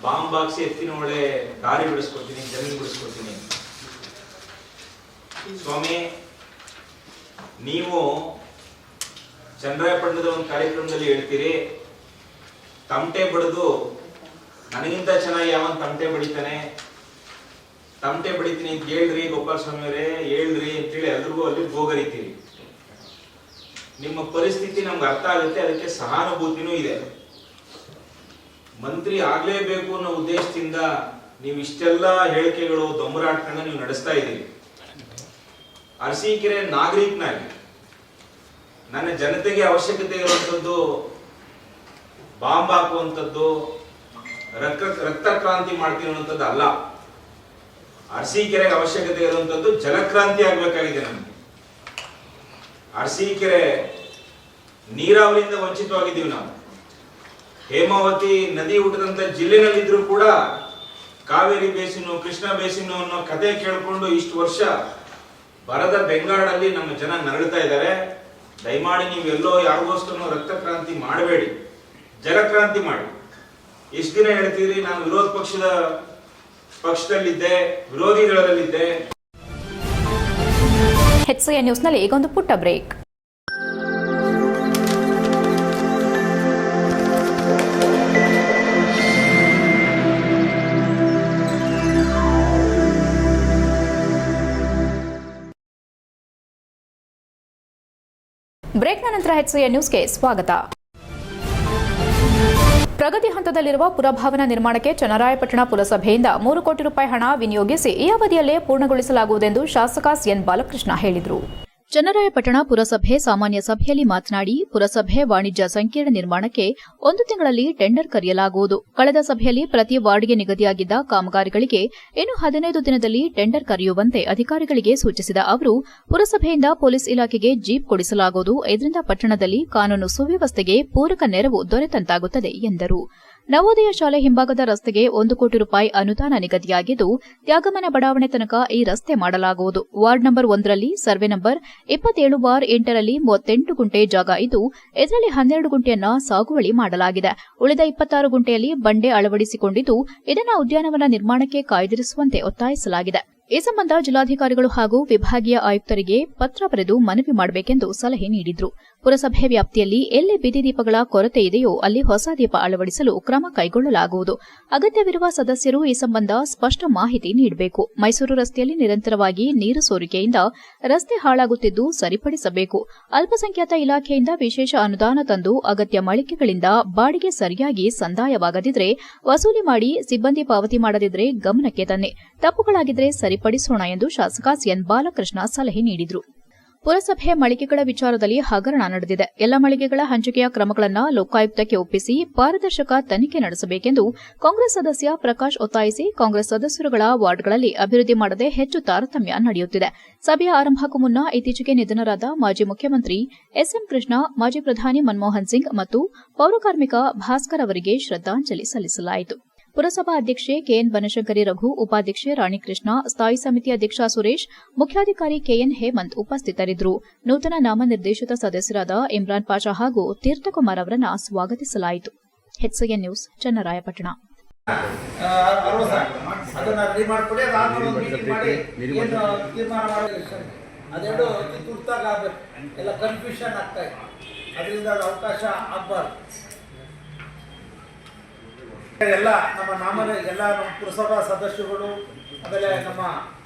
ಬಾಂಬ್ ಹಾಕ್ಸಿ ಎತ್ತಿನಹೊಳೆ ದಾರಿ ಬಿಡಿಸ್ಕೊಡ್ತೀನಿ, ಜಮೀನು ಬಿಡಿಸ್ಕೊಡ್ತೀನಿ. ಸ್ವಾಮಿ, ನೀವು ಚನ್ನರಾಯಪಟ್ಟಣದ ಒಂದು ಕಾರ್ಯಕ್ರಮದಲ್ಲಿ ಹೇಳ್ತೀರಿ, ತಮಟೆ ಬಡಿದು ನನಗಿಂತ ಚೆನ್ನಾಗಿ ಯಾವನ್ ತಮಟೆ ಬಡಿತಾನೆ, ತಮಟೆ ಬಡಿತೀನಿ ಅಂತ ಹೇಳ್ರಿ ಗೋಪಾಲ ಸ್ವಾಮಿ ಅವರೇ, ಹೇಳ್ರಿ ಅಂತೇಳಿ ಎಲ್ರಿಗೂ ಅಲ್ಲಿ ಹೋಗರಿತೀರಿ. ನಿಮ್ಮ ಪರಿಸ್ಥಿತಿ ನಮ್ಗೆ ಅರ್ಥ ಆಗುತ್ತೆ, ಅದಕ್ಕೆ ಸಹಾನುಭೂತಿನೂ ಇದೆ. ಮಂತ್ರಿ ಆಗ್ಲೇಬೇಕು ಅನ್ನೋ ಉದ್ದೇಶದಿಂದ ನೀವು ಇಷ್ಟೆಲ್ಲ ಹೇಳಿಕೆಗಳು ದೊಂಬರಾಟಗಳನ್ನ ನೀವು ನಡೆಸ್ತಾ ಇದ್ದೀರಿ. ಅರಸೀಕೆರೆ ನಾಗರಿಕನಾಗಿ ನನ್ನ ಜನತೆಗೆ ಅವಶ್ಯಕತೆ ಇರುವಂತದ್ದು ಬಾಂಬ್ ಹಾಕುವಂಥದ್ದು, ರಕ್ತ ಕ್ರಾಂತಿ ಮಾಡ್ತೀನಿ ಅನ್ನೋಂಥದ್ದು ಅಲ್ಲ. ಅರಸೀಕೆರೆಗೆ ಅವಶ್ಯಕತೆ ಇರುವಂತದ್ದು ಜಲಕ್ರಾಂತಿ ಆಗ್ಬೇಕಾಗಿದೆ. ನಮ್ಗೆ ಅರಸೀಕೆರೆ ನೀರಾವರಿಯಿಂದ ವಂಚಿತವಾಗಿದ್ದೀವಿ ನಾವು. ಹೇಮಾವತಿ ನದಿ ಹುಟ್ಟಿದಂತ ಜಿಲ್ಲೆನಲ್ಲಿದ್ರು ಕೂಡ ಕಾವೇರಿ ಬೇಸಿನು, ಕೃಷ್ಣ ಬೇಸಿನು ಅನ್ನೋ ಕತೆ ಕೇಳ್ಕೊಂಡು ಇಷ್ಟು ವರ್ಷ ಬರದ ಬೆಂಗಾಡಲ್ಲಿ ನಮ್ಮ ಜನ ನರಳ್ತಾ ಇದ್ದಾರೆ. ದಯಮಾಡಿ ನೀವೆಲ್ಲೋ ಯಾರಿಗೋಸ್ಕರ ರಕ್ತ ಕ್ರಾಂತಿ ಮಾಡಬೇಡಿ, ಜಲಕ್ರಾಂತಿ ಮಾಡಿ. ಎಷ್ಟು ದಿನ ಹೇಳ್ತೀರಿ ನಾನು ವಿರೋಧ ಪಕ್ಷದಲ್ಲಿದ್ದೆ, ವಿರೋಧಿ ದಳದಲ್ಲಿದ್ದೆ. HCN ನ್ಯೂಸ್ನಲ್ಲಿ ಈಗೊಂದು ಪುಟ್ಟ ಬ್ರೇಕ್. ಬ್ರೇಕ್ನ ನಂತರ HCN ನ್ಯೂಸ್ಗೆ ಸ್ವಾಗತ. ಪ್ರಗತಿ ಹಂತದಲ್ಲಿರುವ ಪುರಭವನ ನಿರ್ಮಾಣಕ್ಕೆ ಚನ್ನರಾಯಪಟ್ಟಣ ಪುರಸಭೆಯಿಂದ 3 ಕೋಟಿ ರೂಪಾಯಿ ಹಣ ವಿನಿಯೋಗಿಸಿ ಈ ಅವಧಿಯಲ್ಲೇ ಪೂರ್ಣಗೊಳಿಸಲಾಗುವುದೆಂದು ಶಾಸಕ ಎನ್ ಬಾಲಕೃಷ್ಣ ಹೇಳಿದರು. ಚನ್ನರಾಯಪಟ್ಟಣ ಪುರಸಭೆ ಸಾಮಾನ್ಯ ಸಭೆಯಲ್ಲಿ ಮಾತನಾಡಿ, ಪುರಸಭೆ ವಾಣಿಜ್ಯ ಸಂಕೀರ್ಣ ನಿರ್ಮಾಣಕ್ಕೆ 1 ತಿಂಗಳಲ್ಲಿ ಟೆಂಡರ್ ಕರೆಯಲಾಗುವುದು. ಕಳೆದ ಸಭೆಯಲ್ಲಿ ಪ್ರತಿ ವಾರ್ಡ್ಗೆ ನಿಗದಿಯಾಗಿದ್ದ ಕಾಮಗಾರಿಗಳಿಗೆ ಇನ್ನು 15 ದಿನದಲ್ಲಿ ಟೆಂಡರ್ ಕರೆಯುವಂತೆ ಅಧಿಕಾರಿಗಳಿಗೆ ಸೂಚಿಸಿದ ಅವರು, ಪುರಸಭೆಯಿಂದ ಪೊಲೀಸ್ ಇಲಾಖೆಗೆ ಜೀಪ್ ಕೊಡಿಸಲಾಗುವುದು. ಇದರಿಂದ ಪಟ್ಟಣದಲ್ಲಿ ಕಾನೂನು ಸುವ್ಯವಸ್ಥೆಗೆ ಪೂರಕ ನೆರವು ದೊರೆತಂತಾಗುತ್ತದೆ ಎಂದರು. ನವೋದಯ ಶಾಲೆ ಹಿಂಭಾಗದ ರಸ್ತೆಗೆ 1 ಕೋಟಿ ರೂಪಾಯಿ ಅನುದಾನ ನಿಗದಿಯಾಗಿದ್ದು, ತ್ಯಾಗಮನ ಬಡಾವಣೆ ತನಕ ಈ ರಸ್ತೆ ಮಾಡಲಾಗುವುದು. ವಾರ್ಡ್ ನಂಬರ್ 1ರಲ್ಲಿ ಸರ್ವೆ ನಂಬರ್ 27/8ರಲ್ಲಿ 38 ಗುಂಟೆ ಜಾಗ ಇದ್ದು, ಇದರಲ್ಲಿ 12 ಗುಂಟೆಯನ್ನ ಸಾಗುವಳಿ ಮಾಡಲಾಗಿದೆ. ಉಳಿದ 26 ಗುಂಟೆಯಲ್ಲಿ ಬಂಡೆ ಅಳವಡಿಸಿಕೊಂಡಿದ್ದು, ಇದನ್ನು ಉದ್ಯಾನವನ ನಿರ್ಮಾಣಕ್ಕೆ ಕಾಯ್ದಿರಿಸುವಂತೆ ಒತ್ತಾಯಿಸಲಾಗಿದೆ. ಈ ಸಂಬಂಧ ಜಿಲ್ಲಾಧಿಕಾರಿಗಳು ಹಾಗೂ ವಿಭಾಗೀಯ ಆಯುಕ್ತರಿಗೆ ಪತ್ರ ಬರೆದು ಮನವಿ ಮಾಡಬೇಕೆಂದು ಸಲಹೆ ನೀಡಿದ್ರು. ಪುರಸಭೆ ವ್ಯಾಪ್ತಿಯಲ್ಲಿ ಎಲ್ಲಿ ಬೀದಿ ದೀಪಗಳ ಕೊರತೆ ಇದೆಯೋ ಅಲ್ಲಿ ಹೊಸ ದೀಪ ಅಳವಡಿಸಲು ಕ್ರಮ ಕೈಗೊಳ್ಳಲಾಗುವುದು. ಅಗತ್ಯವಿರುವ ಸದಸ್ಯರು ಈ ಸಂಬಂಧ ಸ್ಪಷ್ಟ ಮಾಹಿತಿ ನೀಡಬೇಕು. ಮೈಸೂರು ರಸ್ತೆಯಲ್ಲಿ ನಿರಂತರವಾಗಿ ನೀರು ಸೋರಿಕೆಯಿಂದ ರಸ್ತೆ ಹಾಳಾಗುತ್ತಿದ್ದು ಸರಿಪಡಿಸಬೇಕು. ಅಲ್ಪಸಂಖ್ಯಾತ ಇಲಾಖೆಯಿಂದ ವಿಶೇಷ ಅನುದಾನ ತಂದು ಅಗತ್ಯ ಮಳಿಗೆಗಳಿಂದ ಬಾಡಿಗೆ ಸರಿಯಾಗಿ ಸಂದಾಯವಾಗದಿದ್ರೆ ವಸೂಲಿ ಮಾಡಿ, ಸಿಬ್ಬಂದಿ ಪಾವತಿ ಮಾಡದಿದ್ರೆ ಗಮನಕ್ಕೆ ತನ್ನಿ. ತಪ್ಪುಗಳಾಗಿದ್ರೆ ಸರಿಪಡಿಸೋಣ ಎಂದು ಶಾಸಕ ಎನ್ ಬಾಲಕೃಷ್ಣ ಸಲಹೆ ನೀಡಿದರು. ಪುರಸಭೆ ಮಳಿಗೆಗಳ ವಿಚಾರದಲ್ಲಿ ಹಗರಣ ನಡೆದಿದೆ. ಎಲ್ಲ ಮಳಿಗೆಗಳ ಹಂಚಿಕೆಯ ಕ್ರಮಗಳನ್ನು ಲೋಕಾಯುಕ್ತಕ್ಕೆ ಒಪ್ಪಿಸಿ ಪಾರದರ್ಶಕ ತನಿಖೆ ನಡೆಸಬೇಕೆಂದು ಕಾಂಗ್ರೆಸ್ ಸದಸ್ಯ ಪ್ರಕಾಶ್ ಒತ್ತಾಯಿಸಿ, ಕಾಂಗ್ರೆಸ್ ಸದಸ್ಯರುಗಳ ವಾರ್ಡ್ಗಳಲ್ಲಿ ಅಭಿವೃದ್ಧಿ ಮಾಡದೆ ಹೆಚ್ಚು ತಾರತಮ್ಯ ನಡೆಯುತ್ತಿದೆ. ಸಭೆಯ ಆರಂಭಕ್ಕೂ ಮುನ್ನ ಇತ್ತೀಚೆಗೆ ನಿಧನರಾದ ಮಾಜಿ ಮುಖ್ಯಮಂತ್ರಿ ಎಸ್ಎಂ ಕೃಷ್ಣ, ಮಾಜಿ ಪ್ರಧಾನಿ ಮನಮೋಹನ್ ಸಿಂಗ್ ಮತ್ತು ಪೌರಕಾರ್ಮಿಕ ಭಾಸ್ಕರ್ ಅವರಿಗೆ ಶ್ರದ್ದಾಂಜಲಿ ಸಲ್ಲಿಸಲಾಯಿತು. ಪುರಸಭಾ ಅಧ್ಯಕ್ಷೆ ಕೆಎನ್ ಬನಶಂಕರಿ ರಘು, ಉಪಾಧ್ಯಕ್ಷೆ ರಾಣಿಕೃಷ್ಣ, ಸ್ಥಾಯಿ ಸಮಿತಿ ಅಧ್ಯಕ್ಷ ಸುರೇಶ್, ಮುಖ್ಯಾಧಿಕಾರಿ ಕೆಎನ್ ಹೇಮಂತ್ ಉಪಸ್ಥಿತರಿದ್ದರು. ನೂತನ ನಾಮನಿರ್ದೇಶಿತ ಸದಸ್ಯರಾದ ಇಮ್ರಾನ್ ಪಾಷಾ ಹಾಗೂ ತೀರ್ಥಕುಮಾರ್ ಅವರನ್ನು ಸ್ವಾಗತಿಸಲಾಯಿತು. HCN news, Channarayapatna. ಎಲ್ಲ ನಮ್ಮ ಪುರಸಭಾ ಸದಸ್ಯರುಗಳು, ಆಮೇಲೆ ನಮ್ಮ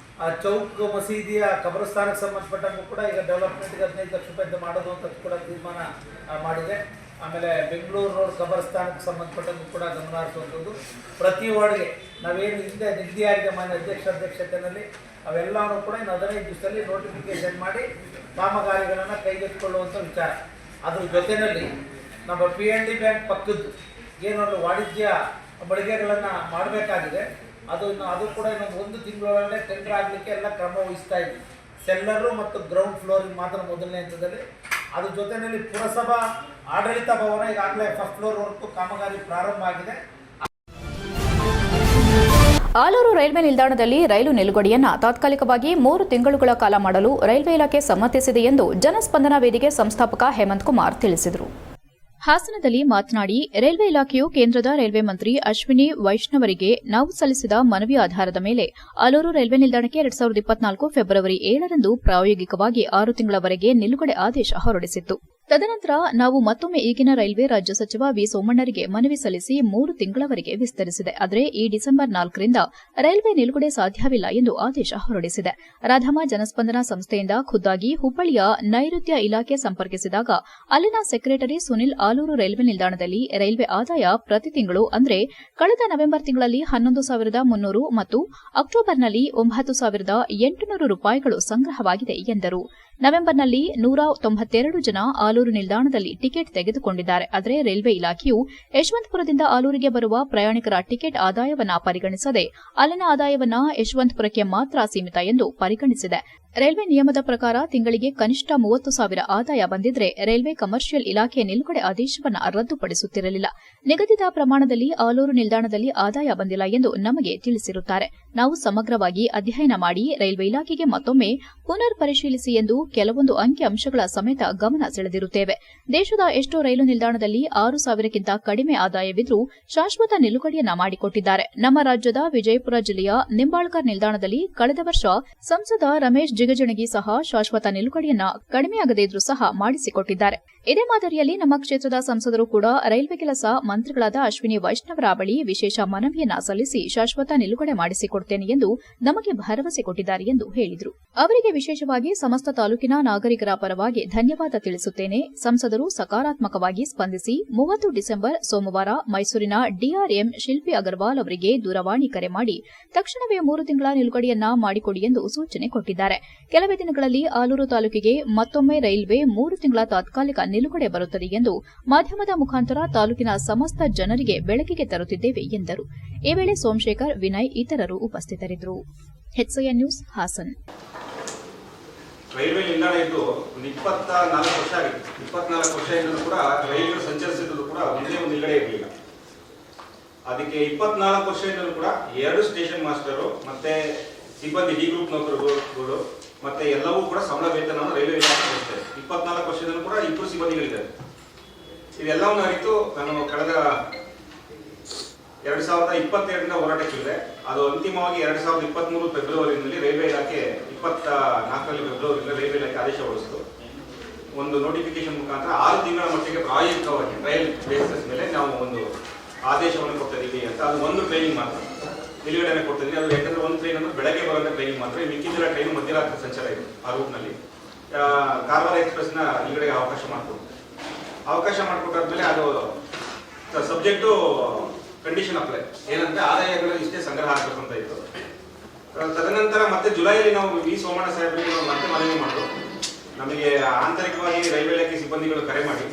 ಚೌಕ್ ಮಸೀದಿಯ ಕಬ್ರಸ್ಥಾನಕ್ಕೆ ಸಂಬಂಧಪಟ್ಟಂಗೂ ಕೂಡ ಈಗ ಡೆವಲಪ್ಮೆಂಟ್ಗೆ 15 ಲಕ್ಷ ರೂಪಾಯಿ ಮಾಡೋದು ಅಂತ ಕೂಡ ತೀರ್ಮಾನ ಮಾಡಿದೆ. ಆಮೇಲೆ ಬೆಂಗಳೂರು ರೋಡ್ ಕಬ್ರಸ್ಥಾನಕ್ಕೆ ಸಂಬಂಧಪಟ್ಟಂಗೂ ಕೂಡ ಗಮನ ಹರಿಸುವಂಥದ್ದು. ಪ್ರತಿ ವಾರ್ಡ್ಗೆ ನಾವೇನು ಹಿಂದೆ ನಿಗದಿಯಾಗಿದೆ ಮಾನ್ಯ ಅಧ್ಯಕ್ಷತೆಯಲ್ಲಿ ಅವೆಲ್ಲವೂ ಕೂಡ ಇನ್ನು 15 ದಿವಸದಲ್ಲಿ ನೋಟಿಫಿಕೇಶನ್ ಮಾಡಿ ಕಾಮಗಾರಿಗಳನ್ನು ಕೈಗೆತ್ತಿಕೊಳ್ಳುವಂಥ ವಿಚಾರ. ಅದ್ರ ಜೊತೆಯಲ್ಲಿ ನಮ್ಮ PND ಬ್ಯಾಂಕ್ ಪಕ್ಕದ್ದು ಏನೊಂದು ವಾಣಿಜ್ಯ ಮಳಿಗೆಗಳನ್ನು ಮಾಡಬೇಕಾಗಿದೆ. ಅದು ಕೂಡ ಇನ್ನೊಂದು 1 ತಿಂಗಳೊಳಗೆ ಟೆಂಡರ್ ಆಗಲಿಕ್ಕೆ ಎಲ್ಲ ಕ್ರಮ ವಹಿಸ್ತಾ ಇದ್ವಿ. ಸೆಲ್ಲರು ಮತ್ತು ಗ್ರೌಂಡ್ ಫ್ಲೋರಿಗೆ ಮಾತ್ರ ಮೊದಲನೇ ಹಂತದಲ್ಲಿ. ಅದ್ರ ಜೊತೆಯಲ್ಲಿ ಪುರಸಭಾ ಆಡಳಿತ ಭವನ ಈಗಾಗಲೇ ಫಸ್ಟ್ ಫ್ಲೋರ್ ವರೆಗೂ ಕಾಮಗಾರಿ ಪ್ರಾರಂಭ ಆಗಿದೆ. ಆಲೂರು ರೈಲ್ವೆ ನಿಲ್ದಾಣದಲ್ಲಿ ರೈಲು ನಿಲುಗಡೆಯನ್ನು ತಾತ್ಕಾಲಿಕವಾಗಿ 3 ತಿಂಗಳುಗಳ ಕಾಲ ಮಾಡಲು ರೈಲ್ವೆ ಇಲಾಖೆ ಸಮ್ಮತಿಸಿದೆ ಎಂದು ಜನಸ್ಪಂದನ ವೇದಿಕೆ ಸಂಸ್ಥಾಪಕ ಹೇಮಂತ್ ಕುಮಾರ್ ತಿಳಿಸಿದರು. ಹಾಸನದಲ್ಲಿ ಮಾತನಾಡಿ, ರೈಲ್ವೆ ಇಲಾಖೆಯು ಕೇಂದ್ರದ ರೈಲ್ವೆ ಮಂತ್ರಿ ಅಶ್ವಿನಿ ವೈಷ್ಣವರಿಗೆ ನಾವು ಸಲ್ಲಿಸಿದ ಮನವಿ ಆಧಾರದ ಮೇಲೆ ಆಲೂರು ರೈಲ್ವೆ ನಿಲ್ದಾಣಕ್ಕೆ 2024 ಫೆಬ್ರವರಿ 7ರಂದು ಪ್ರಾಯೋಗಿಕವಾಗಿ 6 ತಿಂಗಳವರೆಗೆ ನಿಲುಗಡೆ ಆದೇಶ ಹೊರಡಿಸಿತ್ತು. ತದನಂತರ ನಾವು ಮತ್ತೊಮ್ಮೆ ಈಗಿನ ರೈಲ್ವೆ ರಾಜ್ಯ ಸಚಿವ ವಿ ಸೋಮಣ್ಣರಿಗೆ ಮನವಿ ಸಲ್ಲಿಸಿ 3 ತಿಂಗಳವರೆಗೆ ವಿಸ್ತರಿಸಿದೆ. ಆದರೆ ಈ ಡಿಸೆಂಬರ್ 4ರಿಂದ ರೈಲ್ವೆ ನಿಲುಗಡೆ ಸಾಧ್ಯವಿಲ್ಲ ಎಂದು ಆದೇಶ ಹೊರಡಿಸಿದೆ. ರಾಧಮ್ಮ ಜನಸ್ಪಂದನ ಸಂಸ್ಥೆಯಿಂದ ಖುದ್ದಾಗಿ ಹುಬ್ಬಳ್ಳಿಯ ನೈಋತ್ಯ ಇಲಾಖೆ ಸಂಪರ್ಕಿಸಿದಾಗ ಅಲ್ಲಿನ ಸೆಕ್ರೆಟರಿ ಸುನಿಲ್ ಆಲೂರು ರೈಲ್ವೆ ನಿಲ್ದಾಣದಲ್ಲಿ ರೈಲ್ವೆ ಆದಾಯ ಪ್ರತಿ ತಿಂಗಳು ಅಂದರೆ ಕಳೆದ ನವೆಂಬರ್ ತಿಂಗಳಲ್ಲಿ 11,300 ಮತ್ತು ಅಕ್ಟೋಬರ್ನಲ್ಲಿ 9,800 ರೂಪಾಯಿಗಳು ಸಂಗ್ರಹವಾಗಿದೆ ಎಂದರು. ನವೆಂಬರ್ನಲ್ಲಿ 192 ಜನ ಆಲೂರು ನಿಲ್ದಾಣದಲ್ಲಿ ಟಿಕೆಟ್ ತೆಗೆದುಕೊಂಡಿದ್ದಾರೆ. ಆದರೆ ರೈಲ್ವೆ ಇಲಾಖೆಯು ಯಶವಂತಪುರದಿಂದ ಆಲೂರಿಗೆ ಬರುವ ಪ್ರಯಾಣಿಕರ ಟಿಕೆಟ್ ಆದಾಯವನ್ನ ಪರಿಗಣಿಸದೆ ಅಲ್ಲಿನ ಆದಾಯವನ್ನ ಯಶವಂತಪುರಕ್ಕೆ ಮಾತ್ರ ಸೀಮಿತ ಎಂದು ಪರಿಗಣಿಸಿದೆ. ರೈಲ್ವೆ ನಿಯಮದ ಪ್ರಕಾರ ತಿಂಗಳಿಗೆ ಕನಿಷ್ಠ 30,000 ಆದಾಯ ಬಂದಿದ್ರೆ ರೈಲ್ವೆ ಕಮರ್ಷಿಯಲ್ ಇಲಾಖೆ ನಿಲುಗಡೆ ಆದೇಶವನ್ನು ರದ್ದುಪಡಿಸುತ್ತಿರಲಿಲ್ಲ. ನಿಗದಿತ ಪ್ರಮಾಣದಲ್ಲಿ ಆಲೂರು ನಿಲ್ದಾಣದಲ್ಲಿ ಆದಾಯ ಬಂದಿಲ್ಲ ಎಂದು ನಮಗೆ ತಿಳಿಸಿರುತ್ತಾರೆ. ನಾವು ಸಮಗ್ರವಾಗಿ ಅಧ್ಯಯನ ಮಾಡಿ ರೈಲ್ವೆ ಇಲಾಖೆಗೆ ಮತ್ತೊಮ್ಮೆ ಪುನರ್ ಪರಿಶೀಲಿಸಿ ಎಂದು ಕೆಲವೊಂದು ಅಂಕಿಅಂಶಗಳ ಸಮೇತ ಗಮನ ಸೆಳೆದಿರುತ್ತೇವೆ. ದೇಶದ ಎಷ್ಟೋ ರೈಲು ನಿಲ್ದಾಣದಲ್ಲಿ 6,000ಕ್ಕಿಂತ ಕಡಿಮೆ ಆದಾಯವಿದ್ರೂ ಶಾಶ್ವತ ನಿಲುಗಡೆಯನ್ನ ಮಾಡಿಕೊಟ್ಟಿದ್ದಾರೆ. ನಮ್ಮ ರಾಜ್ಯದ ವಿಜಯಪುರ ಜಿಲ್ಲೆಯ ನಿಂಬಾಳ್ಕರ್ ನಿಲ್ದಾಣದಲ್ಲಿ ಕಳೆದ ವರ್ಷ ಸಂಸದ ರಮೇಶ್ ಜಿಗಜಿಣಗಿ ಸಹ ಶಾಶ್ವತ ನಿಲುಗಡೆಯನ್ನ ಕಡಿಮೆಯಾಗದೇ ಇದ್ರೂ ಸಹ ಮಾಡಿಸಿಕೊಟ್ಟಿದ್ದಾರೆ. ಇದೇ ಮಾದರಿಯಲ್ಲಿ ನಮ್ಮ ಕ್ಷೇತ್ರದ ಸಂಸದರು ಕೂಡ ರೈಲ್ವೆ ಕೆಲಸ ಮಂತ್ರಿಗಳಾದ ಅಶ್ವಿನಿ ವೈಷ್ಣವರ ಬಳಿ ವಿಶೇಷ ಮನವಿಯನ್ನ ಸಲ್ಲಿಸಿ ಶಾಶ್ವತ ನಿಲುಗಡೆ ಮಾಡಿಸಿಕೊಡುತ್ತೇನೆ ಎಂದು ನಮಗೆ ಭರವಸೆ ಕೊಟ್ಟಿದ್ದಾರೆ ಎಂದು ಹೇಳಿದರು. ಅವರಿಗೆ ವಿಶೇಷವಾಗಿ ಸಮಸ್ತ ತಾಲೂಕಿನ ನಾಗರಿಕರ ಪರವಾಗಿ ಧನ್ಯವಾದ ತಿಳಿಸುತ್ತೇನೆ. ಸಂಸದರು ಸಕಾರಾತ್ಮಕವಾಗಿ ಸ್ಪಂದಿಸಿ 30 ಡಿಸೆಂಬರ್ ಸೋಮವಾರ ಮೈಸೂರಿನ ಡಿಆರ್ಎಂ ಶಿಲ್ಪಿ ಅಗರ್ವಾಲ್ ಅವರಿಗೆ ದೂರವಾಣಿ ಕರೆ ಮಾಡಿ ತಕ್ಷಣವೇ 3 ತಿಂಗಳ ನಿಲುಗಡೆಯನ್ನ ಮಾಡಿಕೊಡಿ ಎಂದು ಸೂಚನೆ ಕೊಟ್ಟಿದ್ದಾರೆ. ಕೆಲವೇ ದಿನಗಳಲ್ಲಿ ಆಲೂರು ತಾಲೂಕಿಗೆ ಮತ್ತೊಮ್ಮೆ ರೈಲ್ವೆ 3 ತಿಂಗಳ ತಾತ್ಕಾಲಿಕ ನಿಲುಗಡೆ ಬರುತ್ತದೆ ಎಂದು ಮಾಧ್ಯಮದ ಮುಖಾಂತರ ತಾಲೂಕಿನ ಸಮಸ್ತ ಜನರಿಗೆ ಬೆಳಕಿಗೆ ತರುತ್ತಿದ್ದೇವೆ ಎಂದರು. ಈ ವೇಳೆ ಸೋಮಶೇಖರ್, ವಿನಯ್ ಇತರರು ಉಪಸ್ಥಿತರಿದ್ದರು. HCN news, Haasan. ರೈಲ್ವೆ ನಿಲ್ದಾಣ ಇದ್ದು 24 ವರ್ಷ ಆಗಿದೆ. 24 ವರ್ಷದಿಂದ ಕೂಡ ರೈಲ್ವೆ ಸಂಚರಿಸಿದ್ರು ಕೂಡ ಒಂದೇ ಒಂದು ನಿಲುಗಡೆ ಇರಲಿಲ್ಲ. ಅದಕ್ಕೆ 24 ವರ್ಷದಿಂದಲೂ ಕೂಡ 2 ಸ್ಟೇಷನ್ ಮಾಸ್ಟರು ಮತ್ತೆ ಸಿಬ್ಬಂದಿ ಡಿ ಗ್ರೂಪ್ ನೌಕರರು ಮತ್ತೆ ಎಲ್ಲವೂ ಕೂಡ ಸಂಬಳ ವೇತನವನ್ನು ರೈಲ್ವೆ ಇಲಾಖೆ ಕೊಡ್ತಾರೆ. 24 ವರ್ಷದಲ್ಲೂ ಕೂಡ 2 ಸಿಬ್ಬಂದಿಗಳಿದ್ದಾರೆ. ಇದೆಲ್ಲವನ್ನು ಅರಿತು ನಾನು ಕಳೆದ 2022ರಿಂದ ಹೋರಾಟಕ್ಕಿದೆ. ಅದು ಅಂತಿಮವಾಗಿ 2023 ಫೆಬ್ರವರಿಯಲ್ಲಿ ರೈಲ್ವೆ ಇಲಾಖೆ 24ರಲ್ಲಿ ಫೆಬ್ರವರಿಯಿಂದ ರೈಲ್ವೆ ಇಲಾಖೆ ಆದೇಶ ಹೊರಡಿಸಿತು. ಒಂದು ನೋಟಿಫಿಕೇಶನ್ ಮುಖಾಂತರ 6 ತಿಂಗಳ ಮಟ್ಟಿಗೆ ಪ್ರಾಯೋಗಿಕವಾಗಿ ಟ್ರಯಲ್ ಬೇಸಿಸ್ ಮೇಲೆ ನಾವು ಒಂದು ಆದೇಶವನ್ನು ಕೊಡ್ತಿದ್ದೀವಿ ಅಂತ. ಅದು ಒಂದು ಟ್ರೈನಿಂಗ್ ಮಾತ್ರ ನಿಲುಗಡೆ ಕೊಡ್ತಿದ್ದೀವಿ. ಅದು ಯಾಕಂದ್ರೆ ಒಂದು ಟ್ರೈನ್ ಅಂದ್ರೆ ಬೆಳಗ್ಗೆ ಬರುವಂತ ಟ್ರೈನಿಂಗ್ ಮಾತ್ರ, ಮಿಕ್ಕಿದ್ದೆಲ್ಲ ಟ್ರೈನ್ ಮಧ್ಯರಾತ್ರಿ ಸಂಚಾರ ಇದೆ ಆ ರೂಟ್ನಲ್ಲಿ. ಕಾರವಾರ ಎಕ್ಸ್ಪ್ರೆಸ್ನ ನಿಲುಗಡೆಗೆ ಅವಕಾಶ ಮಾಡಿಕೊಟ್ಟಾದ್ಮೇಲೆ ಅದು ಸಬ್ಜೆಕ್ಟು ಕಂಡೀಷನ್ ಅಪ್ಲೈ ಏನಂದ್ರೆ ಆದಾಯಗಳು ಇಷ್ಟೇ ಸಂಗ್ರಹ ಆಗಬೇಕು ಅಂತ ಇತ್ತು. ತದನಂತರ ಮತ್ತೆ ಜುಲೈಯಲ್ಲಿ ನಾವು ವಿ ಸೋಮಣ್ಣ ಸಾಹೇಬರಿಗೆ ನಾವು ಮತ್ತೆ ಮನವಿ ಮಾಡಿದ್ರು. ನಮಗೆ ಆಂತರಿಕವಾಗಿ ರೈಲ್ವೆ ಇಲಾಖೆ ಸಿಬ್ಬಂದಿಗಳು ಕರೆ ಮಾಡಿ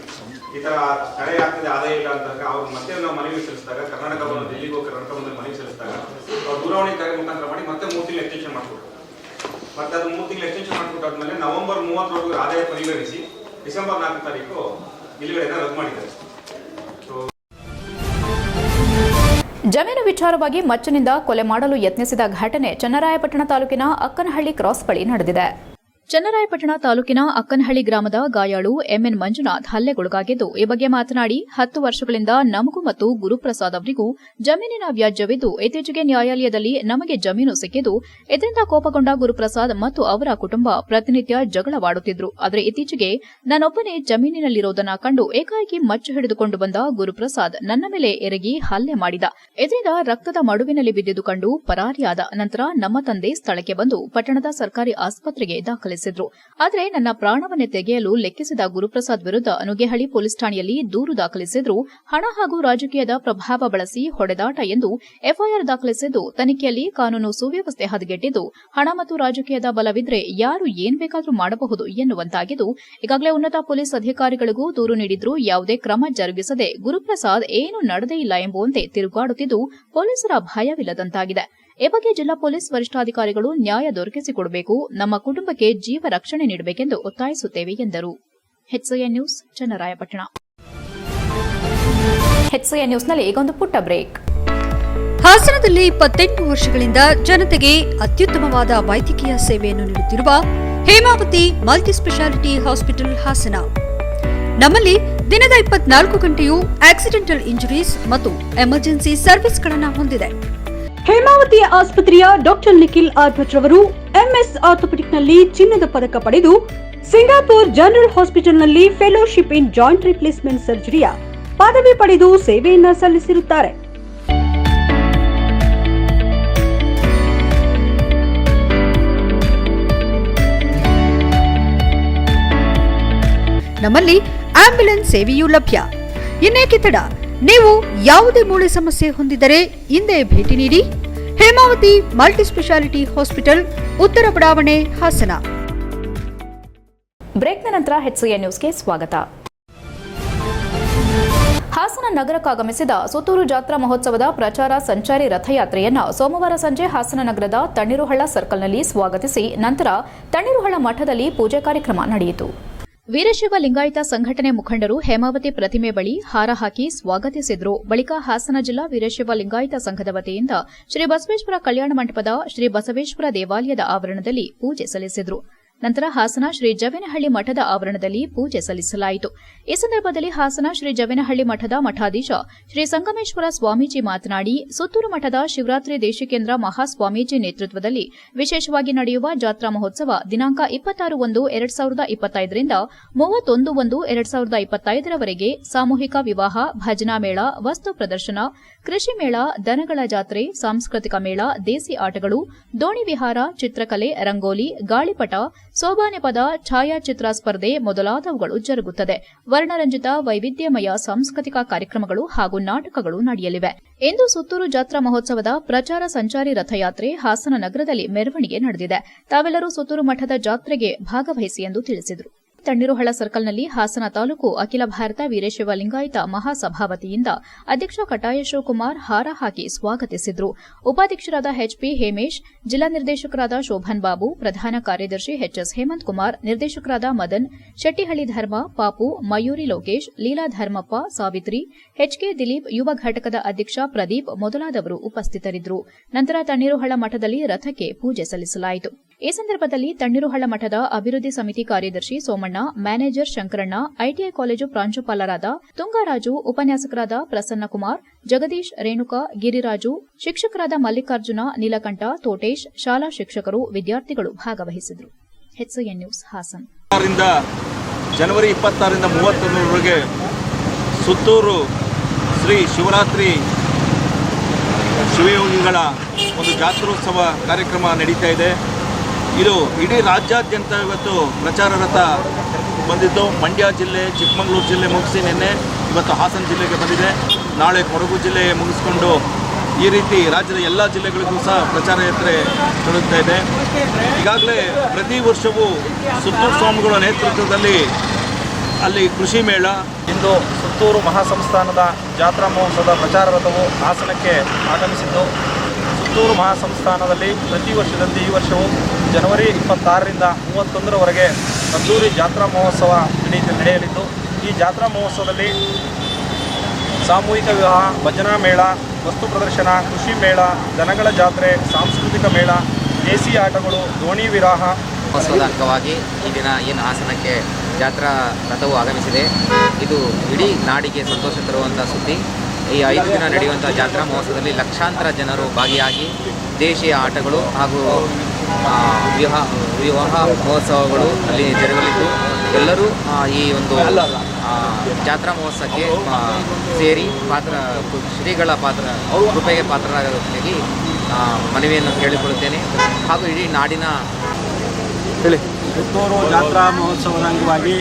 ಈ ತರ ಕರೆ ಆಗ್ತದೆ ಆದಾಯ ಇಲ್ಲ ಅಂದಾಗ ಅವ್ರು ಮತ್ತೆ ನಾವು ಮನವಿ ಸಲ್ಲಿಸಿದಾಗ ಕರ್ನಾಟಕ ಭವನ ಡೆಲ್ಲಿಗೆ ಹೋಗಿ ಕರ್ನಾಟಕ ಭವನದಲ್ಲಿ ಮನವಿ ಸಲ್ಲಿಸಿದಾಗ ಅವ್ರು ದೂರವಾಣಿ ಕರೆ ಮುಖಾಂತರ ಮಾಡಿ ಮತ್ತೆ 3 ತಿಂಗಳು ಎಕ್ಸ್ಟೆನ್ಷನ್ ಮಾಡಿಕೊಟ್ರು. ಮತ್ತೆ ಅದು 3 ತಿಂಗಳು ಎಕ್ಸ್ಟೆನ್ಷನ್ ಮಾಡಿಕೊಟ್ಟಾದ್ಮೇಲೆ ನವೆಂಬರ್ 30 ಆದಾಯ ಪರಿಗಣಿಸಿ ಡಿಸೆಂಬರ್ 4 ತಾರೀಕು ನಿಲುಗಡೆಯನ್ನು ರದ್ದು ಮಾಡಿದ್ದಾರೆ. ಜಮೀನು ವಿಚಾರವಾಗಿ ಮಚ್ಚನಿಂದ ಕೊಲೆ ಮಾಡಲು ಯತ್ನಿಸಿದ ಘಟನೆ ಚನ್ನರಾಯಪಟ್ಟಣ ತಾಲೂಕಿನ ಅಕ್ಕನಹಳ್ಳಿ ಕ್ರಾಸ್ ಬಳಿ ನಡೆದಿದೆ. ಚನ್ನರಾಯಪಟ್ಟಣ ತಾಲೂಕಿನ ಅಕ್ಕನಹಳ್ಳಿ ಗ್ರಾಮದ ಗಾಯಾಳು ಎಂಎನ್ ಮಂಜುನಾಥ್ ಹಲ್ಲೆಗೊಳಗಾಗಿದ್ದು, ಈ ಬಗ್ಗೆ ಮಾತನಾಡಿ 10 ವರ್ಷಗಳಿಂದ ನಮಗೂ ಮತ್ತು ಗುರುಪ್ರಸಾದ್ ಅವರಿಗೂ ಜಮೀನಿನ ವ್ಯಾಜ್ಯವಿದ್ದು, ಇತ್ತೀಚೆಗೆ ನ್ಯಾಯಾಲಯದಲ್ಲಿ ನಮಗೆ ಜಮೀನು ಸಿಕ್ಕಿದ್ದು, ಇದರಿಂದ ಕೋಪಗೊಂಡ ಗುರುಪ್ರಸಾದ್ ಮತ್ತು ಅವರ ಕುಟುಂಬ ಪ್ರತಿನಿತ್ಯ ಜಗಳವಾಡುತ್ತಿದ್ರು. ಆದರೆ ಇತ್ತೀಚೆಗೆ ನಾನೊಬ್ಬನೇ ಜಮೀನಿನಲ್ಲಿರೋದನ್ನ ಕಂಡು ಏಕಾಏಕಿ ಮಚ್ಚು ಹಿಡಿದುಕೊಂಡು ಬಂದ ಗುರುಪ್ರಸಾದ್ ನನ್ನ ಮೇಲೆ ಎರಗಿ ಹಲ್ಲೆ ಮಾಡಿದ. ಇದರಿಂದ ರಕ್ತದ ಮಡುವಿನಲ್ಲಿ ಬಿದ್ದಿದ್ದು ಕಂಡು ಪರಾರಿಯಾದ. ನಂತರ ನಮ್ಮ ತಂದೆ ಸ್ಥಳಕ್ಕೆ ಬಂದು ಪಟ್ಟಣದ ಸರ್ಕಾರಿ ಆಸ್ಪತ್ರೆಗೆ ದಾಖಲಿಸಿದರು. ಆದರೆ ನನ್ನ ಪ್ರಾಣವನ್ನೇ ತೆಗೆಯಲು ಲೆಕ್ಕಿಸಿದ ಗುರುಪ್ರಸಾದ್ ವಿರುದ್ಧ ನುಗ್ಗೇಹಳ್ಳಿ ಪೊಲೀಸ್ ಠಾಣೆಯಲ್ಲಿ ದೂರು ದಾಖಲಿಸಿದ್ರು. ಹಣ ಹಾಗೂ ರಾಜಕೀಯದ ಪ್ರಭಾವ ಬಳಸಿ ಹೊಡೆದಾಟ ಎಂದು ಎಫ್ಐಆರ್ ದಾಖಲಿಸಿದ್ದು, ತನಿಖೆಯಲ್ಲಿ ಕಾನೂನು ಸುವ್ಯವಸ್ಥೆ ಹದಗೆಟ್ಟಿದ್ದು, ಹಣ ಮತ್ತು ರಾಜಕೀಯದ ಬಲವಿದ್ರೆ ಯಾರು ಏನ್ ಬೇಕಾದ್ರೂ ಮಾಡಬಹುದು ಎನ್ನುವಂತಾಗಿದ್ದು, ಈಗಾಗಲೇ ಉನ್ನತ ಪೊಲೀಸ್ ಅಧಿಕಾರಿಗಳಿಗೂ ದೂರು ನೀಡಿದ್ರೂ ಯಾವುದೇ ಕ್ರಮ ಜರುಗಿಸದೆ ಗುರುಪ್ರಸಾದ್ ಏನೂ ನಡೆದೇ ಇಲ್ಲ ಎಂಬುವಂತೆ ತಿರುಗಾಡುತ್ತಿದ್ದು, ಪೊಲೀಸರ ಭಯವಿಲ್ಲದಂತಾಗಿದೆ. ಈ ಬಗ್ಗೆ ಜಿಲ್ಲಾ ಪೊಲೀಸ್ ವರಿಷ್ಠಾಧಿಕಾರಿಗಳು ನ್ಯಾಯ ದೊರಕಿಸಿಕೊಡಬೇಕು, ನಮ್ಮ ಕುಟುಂಬಕ್ಕೆ ಜೀವ ರಕ್ಷಣೆ ನೀಡಬೇಕೆಂದು ಒತ್ತಾಯಿಸುತ್ತೇವೆ ಎಂದರು. HCN news, Channarayapatna. HCN ನ್ಯೂಸ್ನಲ್ಲಿ ಈಗೊಂದು ಪುಟ್ಟ ಬ್ರೇಕ್. ಹಾಸನದಲ್ಲಿ 28 ವರ್ಷಗಳಿಂದ ಜನತೆಗೆ ಅತ್ಯುತ್ತಮವಾದ ವೈದ್ಯಕೀಯ ಸೇವೆಯನ್ನು ನೀಡುತ್ತಿರುವ Hemavathi multi speciality hospital Hassan. ನಮ್ಮಲ್ಲಿ ದಿನದ 24 ಗಂಟೆಯೂ ಆಕ್ಸಿಡೆಂಟಲ್ ಇಂಜುರೀಸ್ ಮತ್ತು ಎಮರ್ಜೆನ್ಸಿ ಸರ್ವಿಸ್ಗಳನ್ನು ಹೊಂದಿದೆ. ಹೇಮಾವತಿ ಆಸ್ಪತ್ರೆಯ ಡಾಕ್ಟರ್ ನಿಖಿಲ್ ಆರ್ಭಟ್ ರವರು MS ಆರ್ಥೋಪೆಡಿಕ್ನಲ್ಲಿ ಚಿನ್ನದ ಪದಕ ಪಡೆದು ಸಿಂಗಾಪುರ್ ಜನರಲ್ ಹಾಸ್ಪಿಟಲ್ನಲ್ಲಿ ಫೆಲೋಶಿಪ್ ಇನ್ ಜಾಯಿಂಟ್ ರಿಪ್ಲೇಸ್ಮೆಂಟ್ ಸರ್ಜರಿಯ ಪದವಿ ಪಡೆದು ಸೇವೆಯನ್ನ ಸಲ್ಲಿಸಿರುತ್ತಾರೆ. ನಮ್ಮಲ್ಲಿ ಆಂಬ್ಯುಲೆನ್ಸ್ ಸೇವೆಯೂ ಲಭ್ಯ. ಇನ್ನೇಕೆ ತಡ? ನೀವು ಯಾವುದೇ ಮೂಳೆ ಸಮಸ್ಯೆ ಹೊಂದಿದರೆ ಹಿಂದೆ ಭೇಟಿ ನೀಡಿ. ಹೇಮಾವತಿ ಮಲ್ಟಿ ಸ್ಪೆಷಾಲಿಟಿ ಹಾಸ್ಪಿಟಲ್, ಉತ್ತರ ಬಡಾವಣೆ, ಹಾಸನ. ಬ್ರೇಕ್ನ ನಂತರ HCN ನ್ಯೂಸ್ಗೆ ಸ್ವಾಗತ. ಹಾಸನ ನಗರಕ್ಕಾಗಮಿಸಿದ ಸುತ್ತೂರು ಜಾತ್ರಾ ಮಹೋತ್ಸವದ ಪ್ರಚಾರ ಸಂಚಾರಿ ರಥಯಾತ್ರೆಯನ್ನು ಸೋಮವಾರ ಸಂಜೆ ಹಾಸನ ನಗರದ ತಣ್ಣೀರುಹಳ್ಳ ಸರ್ಕಲ್ನಲ್ಲಿ ಸ್ವಾಗತಿಸಿ ನಂತರ ತಣ್ಣೀರುಹಳ್ಳ ಮಠದಲ್ಲಿ ಪೂಜೆ ಕಾರ್ಯಕ್ರಮ ನಡೆಯಿತು. ವೀರಶೈವ ಲಿಂಗಾಯತ ಸಂಘಟನೆ ಮುಖಂಡರು ಹೇಮಾವತಿ ಪ್ರತಿಮೆ ಬಳಿ ಹಾರ ಹಾಕಿ ಸ್ವಾಗತಿಸಿದರು. ಬಳಿಕ ಹಾಸನ ಜಿಲ್ಲಾ ವೀರಶೈವ ಲಿಂಗಾಯತ ಸಂಘದ ವತಿಯಿಂದ ಶ್ರೀ ಬಸವೇಶ್ವರ ಕಲ್ಯಾಣ ಮಂಟಪದ ಶ್ರೀ ಬಸವೇಶ್ವರ ದೇವಾಲಯದ ಆವರಣದಲ್ಲಿ ಪೂಜೆ ಸಲ್ಲಿಸಿದರು. ನಂತರ ಹಾಸನ ಶ್ರೀ ಜವೇನಹಳ್ಳಿ ಮಠದ ಆವರಣದಲ್ಲಿ ಪೂಜೆ ಸಲ್ಲಿಸಲಾಯಿತು. ಈ ಸಂದರ್ಭದಲ್ಲಿ ಹಾಸನ ಶ್ರೀ ಜವೇನಹಳ್ಳಿ ಮಠದ ಮಠಾಧೀಶ ಶ್ರೀ ಸಂಗಮೇಶ್ವರ ಸ್ವಾಮೀಜಿ ಮಾತನಾಡಿ, ಸುತ್ತೂರು ಮಠದ ಶಿವರಾತ್ರಿ ದೇಶಿಕೇಂದ್ರ ಮಹಾಸ್ವಾಮೀಜಿ ನೇತೃತ್ವದಲ್ಲಿ ವಿಶೇಷವಾಗಿ ನಡೆಯುವ ಜಾತ್ರಾ ಮಹೋತ್ಸವ ದಿನಾಂಕ 26/1/2025 ರಿಂದ 31/1/2025 ಸಾಮೂಹಿಕ ವಿವಾಹ, ಭಜನಾ ಮೇಳ, ವಸ್ತು ಪ್ರದರ್ಶನ, ಕೃಷಿ ಮೇಳ, ದನಗಳ ಜಾತ್ರೆ, ಸಾಂಸ್ಕೃತಿಕ ಮೇಳ, ದೇಸಿ ಆಟಗಳು, ದೋಣಿ ವಿಹಾರ, ಚಿತ್ರಕಲೆ, ರಂಗೋಲಿ, ಗಾಳಿಪಟ, ಸೋಬಾನೆ ಪದ, ಛಾಯಾಚಿತ್ರ ಸ್ಪರ್ಧೆ ಮೊದಲಾದವುಗಳು ಜರುಗುತ್ತದೆ. ವರ್ಣರಂಜಿತ ವೈವಿಧ್ಯಮಯ ಸಾಂಸ್ಕೃತಿಕ ಕಾರ್ಯಕ್ರಮಗಳು ಹಾಗೂ ನಾಟಕಗಳು ನಡೆಯಲಿವೆ ಎಂದು ಸುತ್ತೂರು ಜಾತ್ರಾ ಮಹೋತ್ಸವದ ಪ್ರಚಾರ ಸಂಚಾರಿ ರಥಯಾತ್ರೆ ಹಾಸನ ನಗರದಲ್ಲಿ ಮೆರವಣಿಗೆ ನಡೆದಿದೆ. ತಾವೆಲ್ಲರೂ ಸುತ್ತೂರು ಮಠದ ಜಾತ್ರೆಗೆ ಭಾಗವಹಿಸಿ ಎಂದು ತಿಳಿಸಿದರು. ತಣ್ಣೀರುಹಳ್ಳ ಸರ್ಕಲ್ನಲ್ಲಿ ಹಾಸನ ತಾಲೂಕು ಅಖಿಲ ಭಾರತ ವೀರಶೈವ ಲಿಂಗಾಯತ ಮಹಾಸಭಾ ವತಿಯಿಂದ ಅಧ್ಯಕ್ಷ ಕಟಾಯ ಶಿವಕುಮಾರ್ ಹಾರ ಹಾಕಿ ಸ್ವಾಗತಿಸಿದರು. ಉಪಾಧ್ಯಕ್ಷರಾದ HP ಹೇಮೇಶ್, ಜಿಲ್ಲಾ ನಿರ್ದೇಶಕರಾದ ಶೋಭನ್ ಬಾಬು, ಪ್ರಧಾನ ಕಾರ್ಯದರ್ಶಿ HS ಹೇಮಂತ್ ಕುಮಾರ್, ನಿರ್ದೇಶಕರಾದ ಮದನ್, ಶೆಟ್ಟಿಹಳ್ಳಿ ಧರ್ಮ, ಪಾಪು, ಮಯೂರಿ ಲೋಕೇಶ್, ಲೀಲಾ ಧರ್ಮಪ್ಪ, ಸಾವಿತ್ರಿ, HK ದಿಲೀಪ್, ಯುವ ಘಟಕದ ಅಧ್ಯಕ್ಷ ಪ್ರದೀಪ್ ಮೊದಲಾದವರು ಉಪಸ್ಥಿತರಿದ್ದರು. ನಂತರ ತಣ್ಣೀರುಹಳ್ಳ ಮಠದಲ್ಲಿ ರಥಕ್ಕೆ ಪೂಜೆ ಸಲ್ಲಿಸಲಾಯಿತು. ಈ ಸಂದರ್ಭದಲ್ಲಿ ತಣ್ಣೀರುಹಳ್ಳ ಮಠದ ಅಭಿವೃದ್ಧಿ ಸಮಿತಿ ಕಾರ್ಯದರ್ಶಿ ಸೋಮಣ್ಣ, ಮ್ಯಾನೇಜರ್ ಶಂಕರಣ್ಣ, ITI ಕಾಲೇಜು ಪ್ರಾಂಶುಪಾಲರಾದ ತುಂಗರಾಜು, ಉಪನ್ಯಾಸಕರಾದ ಪ್ರಸನ್ನಕುಮಾರ್, ಜಗದೀಶ್, ರೇಣುಕಾ, ಗಿರಿರಾಜು, ಶಿಕ್ಷಕರಾದ ಮಲ್ಲಿಕಾರ್ಜುನ, ನೀಲಕಂಠ, ತೋಟೇಶ್, ಶಾಲಾ ಶಿಕ್ಷಕರು, ವಿದ್ಯಾರ್ಥಿಗಳು ಭಾಗವಹಿಸಿದರು. HCN news Hassan. ಜನವರಿ 26ರಿಂದ 31ರವರೆಗೆ ಸುತ್ತೂರು ಶ್ರೀ ಶಿವರಾತ್ರಿ ಶಿವಯೋಗಿಗಳ ಒಂದು ಜಾತ್ರೋತ್ಸವ ಕಾರ್ಯಕ್ರಮ ನಡೀತಾ ಇದೆ. ಇದು ಇಡೀ ರಾಜ್ಯಾದ್ಯಂತ ಇವತ್ತು ಪ್ರಚಾರ ರಥ ಬಂದಿದ್ದು, ಮಂಡ್ಯ ಜಿಲ್ಲೆ, ಚಿಕ್ಕಮಗಳೂರು ಜಿಲ್ಲೆ ಮುಗಿಸಿ ನಿನ್ನೆ ಇವತ್ತು ಹಾಸನ ಜಿಲ್ಲೆಗೆ ಬಂದಿದೆ. ನಾಳೆ ಕೊಡಗು ಜಿಲ್ಲೆ ಮುಗಿಸ್ಕೊಂಡು ಈ ರೀತಿ ರಾಜ್ಯದ ಎಲ್ಲ ಜಿಲ್ಲೆಗಳಿಗೂ ಸಹ ಪ್ರಚಾರ ಯಾತ್ರೆ ನಡೆಯುತ್ತಾ ಇದೆ. ಈಗಾಗಲೇ ಪ್ರತಿ ವರ್ಷವೂ ಸುತ್ತೂರು ಸ್ವಾಮಿಗಳ ನೇತೃತ್ವದಲ್ಲಿ ಅಲ್ಲಿ ಕೃಷಿ ಮೇಳ, ಇಂದು ಸುತ್ತೂರು ಮಹಾಸಂಸ್ಥಾನದ ಜಾತ್ರಾ ಮಹೋತ್ಸವದ ಪ್ರಚಾರ ರಥವು ಹಾಸನಕ್ಕೆ ಆಗಮಿಸಿದ್ದು, ಸುತ್ತೂರು ಮಹಾಸಂಸ್ಥಾನದಲ್ಲಿ ಪ್ರತಿ ವರ್ಷದಂತೆ ಈ ವರ್ಷವೂ ಜನವರಿ 26ರಿಂದ 31ರವರೆಗೆ ಅದ್ದೂರಿ ಜಾತ್ರಾ ಮಹೋತ್ಸವ ನಡೆಯಲಿದ್ದು, ಈ ಜಾತ್ರಾ ಮಹೋತ್ಸವದಲ್ಲಿ ಸಾಮೂಹಿಕ ವಿವಾಹ, ಭಜನಾ ಮೇಳ, ವಸ್ತು ಪ್ರದರ್ಶನ, ಕೃಷಿ ಮೇಳ, ದನಗಳ ಜಾತ್ರೆ, ಸಾಂಸ್ಕೃತಿಕ ಮೇಳ, ದೇಸಿ ಆಟಗಳು, ದೋಣಿ ವಿರಾಹ ಮಹೋತ್ಸವದ ಅಂಗವಾಗಿ ಈ ದಿನ ಏನು ಹಾಸನಕ್ಕೆ ಜಾತ್ರಾ ರಥವು ಆಗಮಿಸಿದೆ. ಇದು ಇಡೀ ನಾಡಿಗೆ ಸಂತೋಷ ತರುವಂಥ ಸುದ್ದಿ. ಈ 5 ದಿನ ನಡೆಯುವಂಥ ಜಾತ್ರಾ ಮಹೋತ್ಸವದಲ್ಲಿ ಲಕ್ಷಾಂತರ ಜನರು ಭಾಗಿಯಾಗಿ ದೇಶೀಯ ಆಟಗಳು ಹಾಗೂ ವಿವಾಹ ಮಹೋತ್ಸವಗಳು ಅಲ್ಲಿ ಜರುಗಲಿದ್ದು, ಎಲ್ಲರೂ ಈ ಒಂದು ಜಾತ್ರಾ ಮಹೋತ್ಸವಕ್ಕೆ ಸೇರಿ ಶ್ರೀಗಳ ಕೃಪೆಗೆ ಪಾತ್ರರಾಗಿ ಮನವಿಯನ್ನು ಕೇಳಿಕೊಳ್ಳುತ್ತೇನೆ. ಹಾಗೂ ಇಡೀ ನಾಡಿನ ಸುತ್ತೂರು ಜಾತ್ರಾ ಮಹೋತ್ಸವದ ಅಂಗವಾಗಿ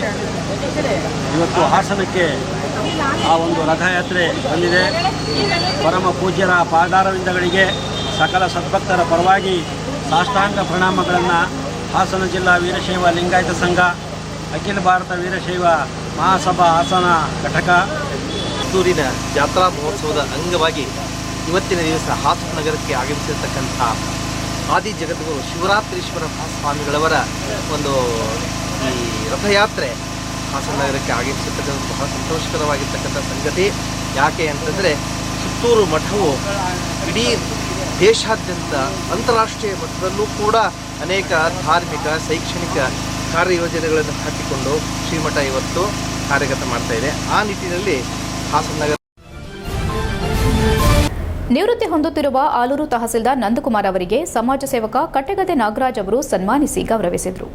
ಇವತ್ತು ಹಾಸನಕ್ಕೆ ಆ ಒಂದು ರಥಯಾತ್ರೆ ಬಂದಿದೆ. ಪರಮ ಪೂಜ್ಯರ ಪಾದಾರವಿಂದಗಳಿಗೆ ಸಕಲ ಸದ್ಭಕ್ತರ ಪರವಾಗಿ ಸಾಷ್ಟಾಂಗ ಪ್ರಣಾಮಗಳನ್ನು ಹಾಸನ ಜಿಲ್ಲಾ ವೀರಶೈವ ಲಿಂಗಾಯತ ಸಂಘ, ಅಖಿಲ ಭಾರತ ವೀರಶೈವ ಮಹಾಸಭಾ ಹಾಸನ ಘಟಕ, ಸುತ್ತೂರಿನ ಜಾತ್ರಾ ಮಹೋತ್ಸವದ ಅಂಗವಾಗಿ ಇವತ್ತಿನ ದಿವಸ ಹಾಸನ ನಗರಕ್ಕೆ ಆಗಮಿಸಿರ್ತಕ್ಕಂಥ ಆದಿ ಜಗದ್ಗುರು ಶಿವರಾತ್ರೀಶ್ವರ ಸ್ವಾಮಿಗಳವರ ಒಂದು ಈ ರಥಯಾತ್ರೆ ಹಾಸನ ನಗರಕ್ಕೆ ಆಗಮಿಸಿರ್ತಕ್ಕಂಥ ಬಹಳ ಸಂತೋಷಕರವಾಗಿರ್ತಕ್ಕಂಥ ಸಂಗತಿ. ಯಾಕೆ ಅಂತಂದರೆ ಸುತ್ತೂರು ಮಠವು ಇಡೀ ದೇಶಾದ್ಯಂತ ಅಂತಾರಾಷ್ಟ್ರೀಯ ಮಟ್ಟದಲ್ಲೂ ಕೂಡ ಅನೇಕ ಧಾರ್ಮಿಕ, ಶೈಕ್ಷಣಿಕ ಕಾರ್ಯಯೋಜನೆಗಳನ್ನು ಹಾಕಿಕೊಂಡು ಶ್ರೀಮಠ ಇವತ್ತು ಕಾರ್ಯಗತ ಮಾಡ್ತಾ ಇದೆ. ಆ ನಿಟ್ಟಿನಲ್ಲಿ ಹಾಸನ ನಗರ ನಿವೃತ್ತಿ ಹೊಂದುತ್ತಿರುವ ಆಲೂರು ತಹಸೀಲ್ದಾರ್ ನಂದಕುಮಾರ್ ಅವರಿಗೆ ಸಮಾಜ ಸೇವಕ ಕಟ್ಟೆಗದ್ದೆ ನಾಗರಾಜ್ ಅವರು ಸನ್ಮಾನಿಸಿ ಗೌರವಿಸಿದರು.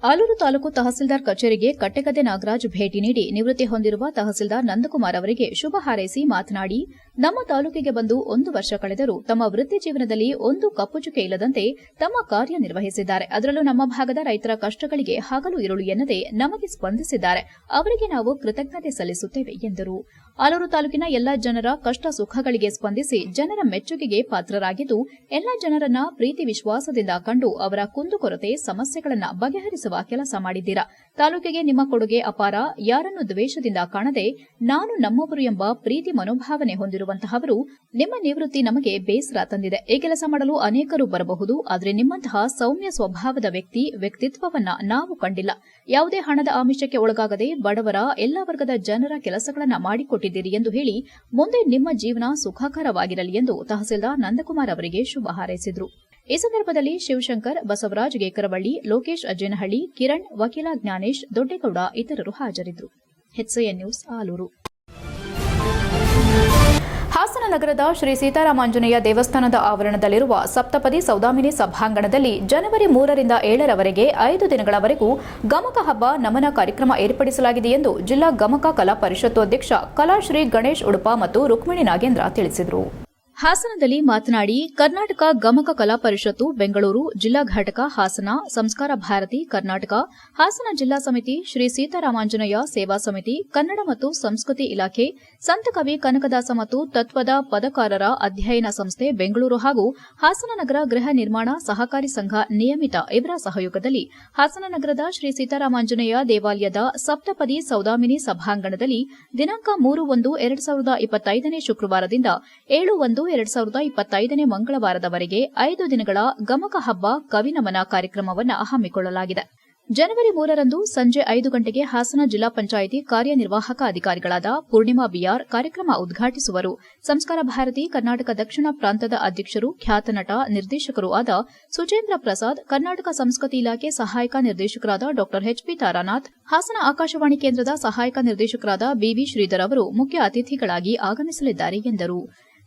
ಆಲೂರು ತಾಲೂಕು ತಹಸೀಲ್ದಾರ್ ಕಚೇರಿಗೆ ಕಟ್ಟೆಗದ್ದೆ ನಾಗರಾಜ್ ಭೇಟಿ ನೀಡಿ ನಿವೃತ್ತಿ ಹೊಂದಿರುವ ತಹಸೀಲ್ದಾರ್ ನಂದಕುಮಾರ್ ಅವರಿಗೆ ಶುಭ ಹಾರೈಸಿ ಮಾತನಾಡಿ, ನಮ್ಮ ತಾಲೂಕಿಗೆ ಬಂದು 1 ವರ್ಷ ಕಳೆದರೂ ತಮ್ಮ ವೃತ್ತಿ ಜೀವನದಲ್ಲಿ ಒಂದು ಕಪ್ಪುಚುಕೆ ಇಲ್ಲದಂತೆ ತಮ್ಮ ಕಾರ್ಯನಿರ್ವಹಿಸಿದ್ದಾರೆ. ಅದರಲ್ಲೂ ನಮ್ಮ ಭಾಗದ ರೈತರ ಕಷ್ಟಗಳಿಗೆ ಹಗಲು ಇರುಳು ಎನ್ನದೆ ನಮಗೆ ಸ್ಪಂದಿಸಿದ್ದಾರೆ. ಅವರಿಗೆ ನಾವು ಕೃತಜ್ಞತೆ ಸಲ್ಲಿಸುತ್ತೇವೆ ಎಂದರು. ಆಲೂರು ತಾಲೂಕಿನ ಎಲ್ಲಾ ಜನರ ಕಷ್ಟ ಸುಖಗಳಿಗೆ ಸ್ಪಂದಿಸಿ ಜನರ ಮೆಚ್ಚುಗೆಗೆ ಪಾತ್ರರಾಗಿದ್ದು, ಎಲ್ಲಾ ಜನರನ್ನ ಪ್ರೀತಿ ವಿಶ್ವಾಸದಿಂದ ಕಂಡು ಅವರ ಕುಂದುಕೊರತೆ ಸಮಸ್ಯೆಗಳನ್ನು ಬಗೆಹರಿಸುವ ಕೆಲಸ ಮಾಡಿದ್ದೀರಾ. ತಾಲೂಕಿಗೆ ನಿಮ್ಮ ಕೊಡುಗೆ ಅಪಾರ. ಯಾರನ್ನು ದ್ವೇಷದಿಂದ ಕಾಣದೆ ನಾನು ನಮ್ಮವರು ಎಂಬ ಪ್ರೀತಿ ಮನೋಭಾವನೆ ಹೊಂದಿರುವಂತಹವರು. ನಿಮ್ಮ ನಿವೃತ್ತಿ ನಮಗೆ ಬೇಸರ ತಂದಿದೆ. ಈ ಕೆಲಸ ಮಾಡಲು ಅನೇಕರು ಬರಬಹುದು, ಆದರೆ ನಿಮ್ಮಂತಹ ಸೌಮ್ಯ ಸ್ವಭಾವದ ವ್ಯಕ್ತಿತ್ವವನ್ನ ನಾವು ಕಂಡಿಲ್ಲ. ಯಾವುದೇ ಹಣದ ಆಮಿಷಕ್ಕೆ ಒಳಗಾಗದೆ ಬಡವರ ಎಲ್ಲಾ ವರ್ಗದ ಜನರ ಕೆಲಸಗಳನ್ನು ಮಾಡಿಕೊಟ್ಟಿದ್ದೀರಿ ಎಂದು ಹೇಳಿ, ಮುಂದೆ ನಿಮ್ಮ ಜೀವನ ಸುಖಕರವಾಗಿರಲಿ ಎಂದು ತಹಸೀಲ್ದಾರ್ ನಂದಕುಮಾರ್ ಅವರಿಗೆ ಶುಭ ಹಾರೈಸಿದರು. ಈ ಸಂದರ್ಭದಲ್ಲಿ ಶಿವಶಂಕರ್, ಬಸವರಾಜ್ ಗೇಕರವಳ್ಳಿ, ಲೋಕೇಶ್ ಅಜ್ಜೇನಹಳ್ಳಿ, ಕಿರಣ್, ವಕೀಲ ಜ್ಞಾನೇಶ್, ದೊಡ್ಡೇಗೌಡ ಇತರರು ಹಾಜರಿದ್ದರು. HCN news Aluru. ಹಾಸನ ನಗರದ ಶ್ರೀ ಸೀತಾರಾಮಾಂಜನೇಯ ದೇವಸ್ಥಾನದ ಆವರಣದಲ್ಲಿರುವ ಸಪ್ತಪದಿ ಸೌದಾಮಿನಿ ಸಭಾಂಗಣದಲ್ಲಿ ಜನವರಿ 3 ರಿಂದ 7 ರವರೆಗೆ 5 ದಿನಗಳವರೆಗೂ ಗಮಕ ಹಬ್ಬ ನಮನ ಕಾರ್ಯಕ್ರಮ ಏರ್ಪಡಿಸಲಾಗಿದೆ ಎಂದು ಜಿಲ್ಲಾ ಗಮಕ ಕಲಾ ಪರಿಷತ್ತು ಅಧ್ಯಕ್ಷ ಕಲಾಶ್ರೀ ಗಣೇಶ್ ಉಡುಪ ಮತ್ತು ರುಕ್ಮಿಣಿ ನಾಗೇಂದ್ರ ತಿಳಿಸಿದರು. ಹಾಸನದಲ್ಲಿ ಮಾತನಾಡಿ, ಕರ್ನಾಟಕ ಗಮಕ ಕಲಾ ಪರಿಷತ್ತು ಬೆಂಗಳೂರು ಜಿಲ್ಲಾ ಘಟಕ ಹಾಸನ, ಸಂಸ್ಕಾರ ಭಾರತಿ ಕರ್ನಾಟಕ, ಹಾಸನ ಜಿಲ್ಲಾ ಸಮಿತಿ, ಶ್ರೀ ಸೀತಾರಾಮಾಂಜನೇಯ ಸೇವಾ ಸಮಿತಿ, ಕನ್ನಡ ಮತ್ತು ಸಂಸ್ಕೃತಿ ಇಲಾಖೆ, ಸಂತಕವಿ ಕನಕದಾಸ ಮತ್ತು ತತ್ವದ ಪದಕಾರರ ಅಧ್ಯಯನ ಸಂಸ್ಥೆ ಬೆಂಗಳೂರು ಹಾಗೂ ಹಾಸನ ನಗರ ಗೃಹ ನಿರ್ಮಾಣ ಸಹಕಾರಿ ಸಂಘ ನಿಯಮಿತ ಇವರ ಸಹಯೋಗದಲ್ಲಿ ಹಾಸನ ನಗರದ ಶ್ರೀ ಸೀತಾರಾಮಾಂಜನೇಯ ದೇವಾಲಯದ ಸಪ್ತಪದಿ ಸೌದಾಮಿನಿ ಸಭಾಂಗಣದಲ್ಲಿ ದಿನಾಂಕ 3/1/2025 ಶುಕ್ರವಾರದಿಂದ 7/1/2025 ಮಂಗಳವಾರದವರೆಗೆ 5 ದಿನಗಳ ಗಮಕ ಹಬ್ಬ ಕವಿನಮನ ಕಾರ್ಯಕ್ರಮವನ್ನು ಹಮ್ಮಿಕೊಳ್ಳಲಾಗಿದೆ. ಜನವರಿ 3 ರಂದು ಸಂಜೆ 5 ಗಂಟೆಗೆ ಹಾಸನ ಜಿಲ್ಲಾ ಪಂಚಾಯಿತಿ ಕಾರ್ಯನಿರ್ವಾಹಕ ಅಧಿಕಾರಿಗಳಾದ ಪೂರ್ಣಿಮಾ ಬಿಆರ್ ಕಾರ್ಯಕ್ರಮ ಉದ್ಘಾಟಿಸುವರು. ಸಂಸ್ಕಾರ ಭಾರತಿ ಕರ್ನಾಟಕ ದಕ್ಷಿಣ ಪ್ರಾಂತದ ಅಧ್ಯಕ್ಷರು, ಖ್ಯಾತ ನಟ, ನಿರ್ದೇಶಕರೂ ಆದ ಸುಚೇಂದ್ರ ಪ್ರಸಾದ್, ಕರ್ನಾಟಕ ಸಂಸ್ಕೃತಿ ಇಲಾಖೆ ಸಹಾಯಕ ನಿರ್ದೇಶಕರಾದ ಡಾ HP ತಾರಾನಾಥ್, ಹಾಸನ ಆಕಾಶವಾಣಿ ಕೇಂದ್ರದ ಸಹಾಯಕ ನಿರ್ದೇಶಕರಾದ BV ಶ್ರೀಧರ್ ಅವರು ಮುಖ್ಯ ಅತಿಥಿಗಳಾಗಿ ಆಗಮಿಸಲಿದ್ದಾರೆ ಎಂದರು.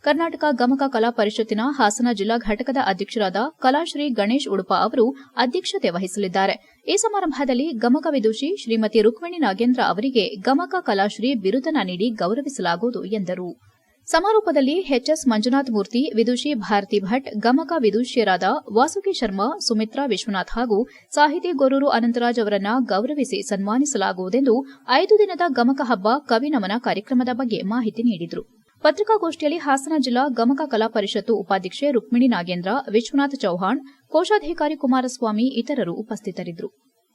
ಕರ್ನಾಟಕ ಗಮಕ ಕಲಾ ಪರಿಷತ್ತಿನ ಹಾಸನ ಜಿಲ್ಲಾ ಘಟಕದ ಅಧ್ಯಕ್ಷರಾದ ಕಲಾಶ್ರೀ ಗಣೇಶ್ ಉಡುಪ ಅವರು ಅಧ್ಯಕ್ಷತೆ ವಹಿಸಲಿದ್ದಾರೆ. ಈ ಸಮಾರಂಭದಲ್ಲಿ ಗಮಕ ವಿದುಷಿ ಶ್ರೀಮತಿ ರುಕ್ಮಿಣಿ ನಾಗೇಂದ್ರ ಅವರಿಗೆ ಗಮಕ ಕಲಾಶ್ರೀ ಬಿರುದನ್ನು ನೀಡಿ ಗೌರವಿಸಲಾಗುವುದು ಎಂದರು. ಸಮಾರೋಪದಲ್ಲಿ HS ಮಂಜುನಾಥ್ ಮೂರ್ತಿ, ವಿದುಷಿ ಭಾರತಿ ಭಟ್, ಗಮಕ ವಿದುಷಿಯರಾದ ವಾಸುಕಿ ಶರ್ಮಾ, ಸುಮಿತ್ರಾ ವಿಶ್ವನಾಥ್ ಹಾಗೂ ಸಾಹಿತಿ ಗೊರೂರು ಅನಂತರಾಜ್ ಅವರನ್ನು ಗೌರವಿಸಿ ಸನ್ಮಾನಿಸಲಾಗುವುದೆಂದು 5 ದಿನದ ಗಮಕ ಹಬ್ಬ ಕವಿನಮನ ಕಾರ್ಯಕ್ರಮದ ಬಗ್ಗೆ ಮಾಹಿತಿ ನೀಡಿದರು. ಪತ್ರಿಕಾಗೋಷ್ಠಿಯಲ್ಲಿ ಹಾಸನ ಜಿಲ್ಲಾ ಗಮಕ ಕಲಾ ಪರಿಷತ್ತು ಉಪಾಧ್ಯಕ್ಷೆ ರುಕ್ಮಿಣಿ ನಾಗೇಂದ್ರ, ವಿಶ್ವನಾಥ್ ಚೌಹಾಣ್, ಕೋಶಾಧಿಕಾರಿ ಕುಮಾರಸ್ವಾಮಿ ಇತರರು ಉಪಸ್ಥಿತರಿದ್ದರು.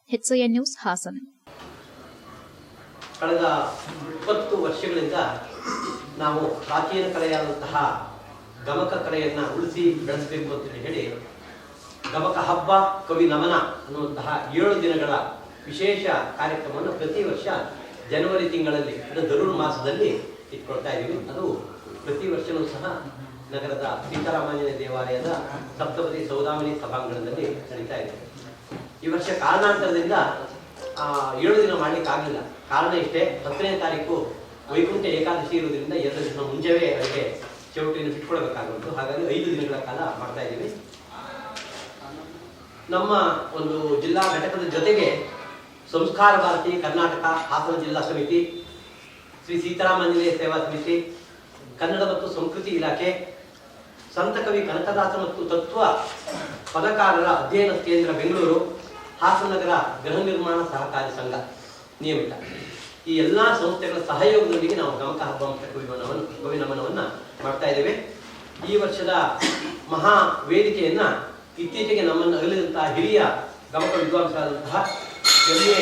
HCN news Hassan. ಕಳೆದ 20 ವರ್ಷಗಳಿಂದ ನಾವು ಪ್ರಾಚೀನ ಕಲೆಯಾದಂತಹ ಗಮಕ ಕಲೆಯನ್ನು ಉಳಿಸಿ ಬೆಳೆಸಬೇಕು ಅಂತ ಹೇಳಿ ಗಮಕ ಹಬ್ಬ ಕವಿ ನಮನ ಅನ್ನುವಂತಹ 7 ದಿನಗಳ ವಿಶೇಷ ಕಾರ್ಯಕ್ರಮವನ್ನು ಪ್ರತಿ ವರ್ಷ ಜನವರಿ ತಿಂಗಳಲ್ಲಿ ಧನುರ್ ಮಾಸದಲ್ಲಿ ಇಟ್ಕೊಳ್ತಾ ಇದ್ದೀವಿ. ಅದು ಪ್ರತಿ ವರ್ಷವೂ ಸಹ ನಗರದ ಸೀತಾರಾಮಾಂಜನೇಯ ದೇವಾಲಯದ ಸಪ್ತಪದಿ ಸೌದಾಮಿನಿ ಸಭಾಂಗಣದಲ್ಲಿ ನಡೀತಾ ಇದೆ. ಈ ವರ್ಷ ಕಾರಣಾಂತರದಿಂದ 7 ದಿನ ಮಾಡಲಿಕ್ಕಾಗಲಿಲ್ಲ. ಕಾರಣ ಇಷ್ಟೇ, 10ನೇ ತಾರೀಕು ವೈಕುಂಠ ಏಕಾದಶಿ ಇರುವುದರಿಂದ 2 ದಿನ ಮುಂಚೆವೇ ಅದಕ್ಕೆ ಚೌಟಿಯನ್ನು ಬಿಟ್ಕೊಳ್ಬೇಕಾಗುವುದು. ಹಾಗಾಗಿ 5 ದಿನಗಳ ಕಾಲ ಮಾಡ್ತಾ ಇದ್ದೀವಿ. ನಮ್ಮ ಒಂದು ಜಿಲ್ಲಾ ಘಟಕದ ಜೊತೆಗೆ ಸಂಸ್ಕಾರ ಭಾರತಿ ಕರ್ನಾಟಕ ಹಾಸನ ಜಿಲ್ಲಾ ಸಮಿತಿ, ಶ್ರೀ ಸೀತಾರಾಮಾಂಜನೇಯ ಸೇವಾ ಸಮಿತಿ, ಕನ್ನಡ ಮತ್ತು ಸಂಸ್ಕೃತಿ ಇಲಾಖೆ, ಸಂತಕವಿ ಕನಕದಾಸ ಮತ್ತು ತತ್ವ ಪದಕಾರರ ಅಧ್ಯಯನ ಕೇಂದ್ರ ಬೆಂಗಳೂರು, ಹಾಸನ ನಗರ ಗೃಹ ನಿರ್ಮಾಣ ಸಹಕಾರಿ ಸಂಘ ನಿಯಮಿತ ಈ ಎಲ್ಲ ಸಂಸ್ಥೆಗಳ ಸಹಯೋಗದೊಂದಿಗೆ ನಾವು ಗಮಕ ಹಬ್ಬ ಮತ್ತು ಕವಿನಮನವನ್ನು ಮಾಡ್ತಾ ಇದ್ದೇವೆ. ಈ ವರ್ಷದ ಮಹಾ ವೇದಿಕೆಯನ್ನ ಇತ್ತೀಚೆಗೆ ನಮ್ಮನ್ನು ಅಗಲಿದಂತಹ ಹಿರಿಯ ಗಮಕ ವಿದ್ವಾಂಸರಾದಂತಹ MA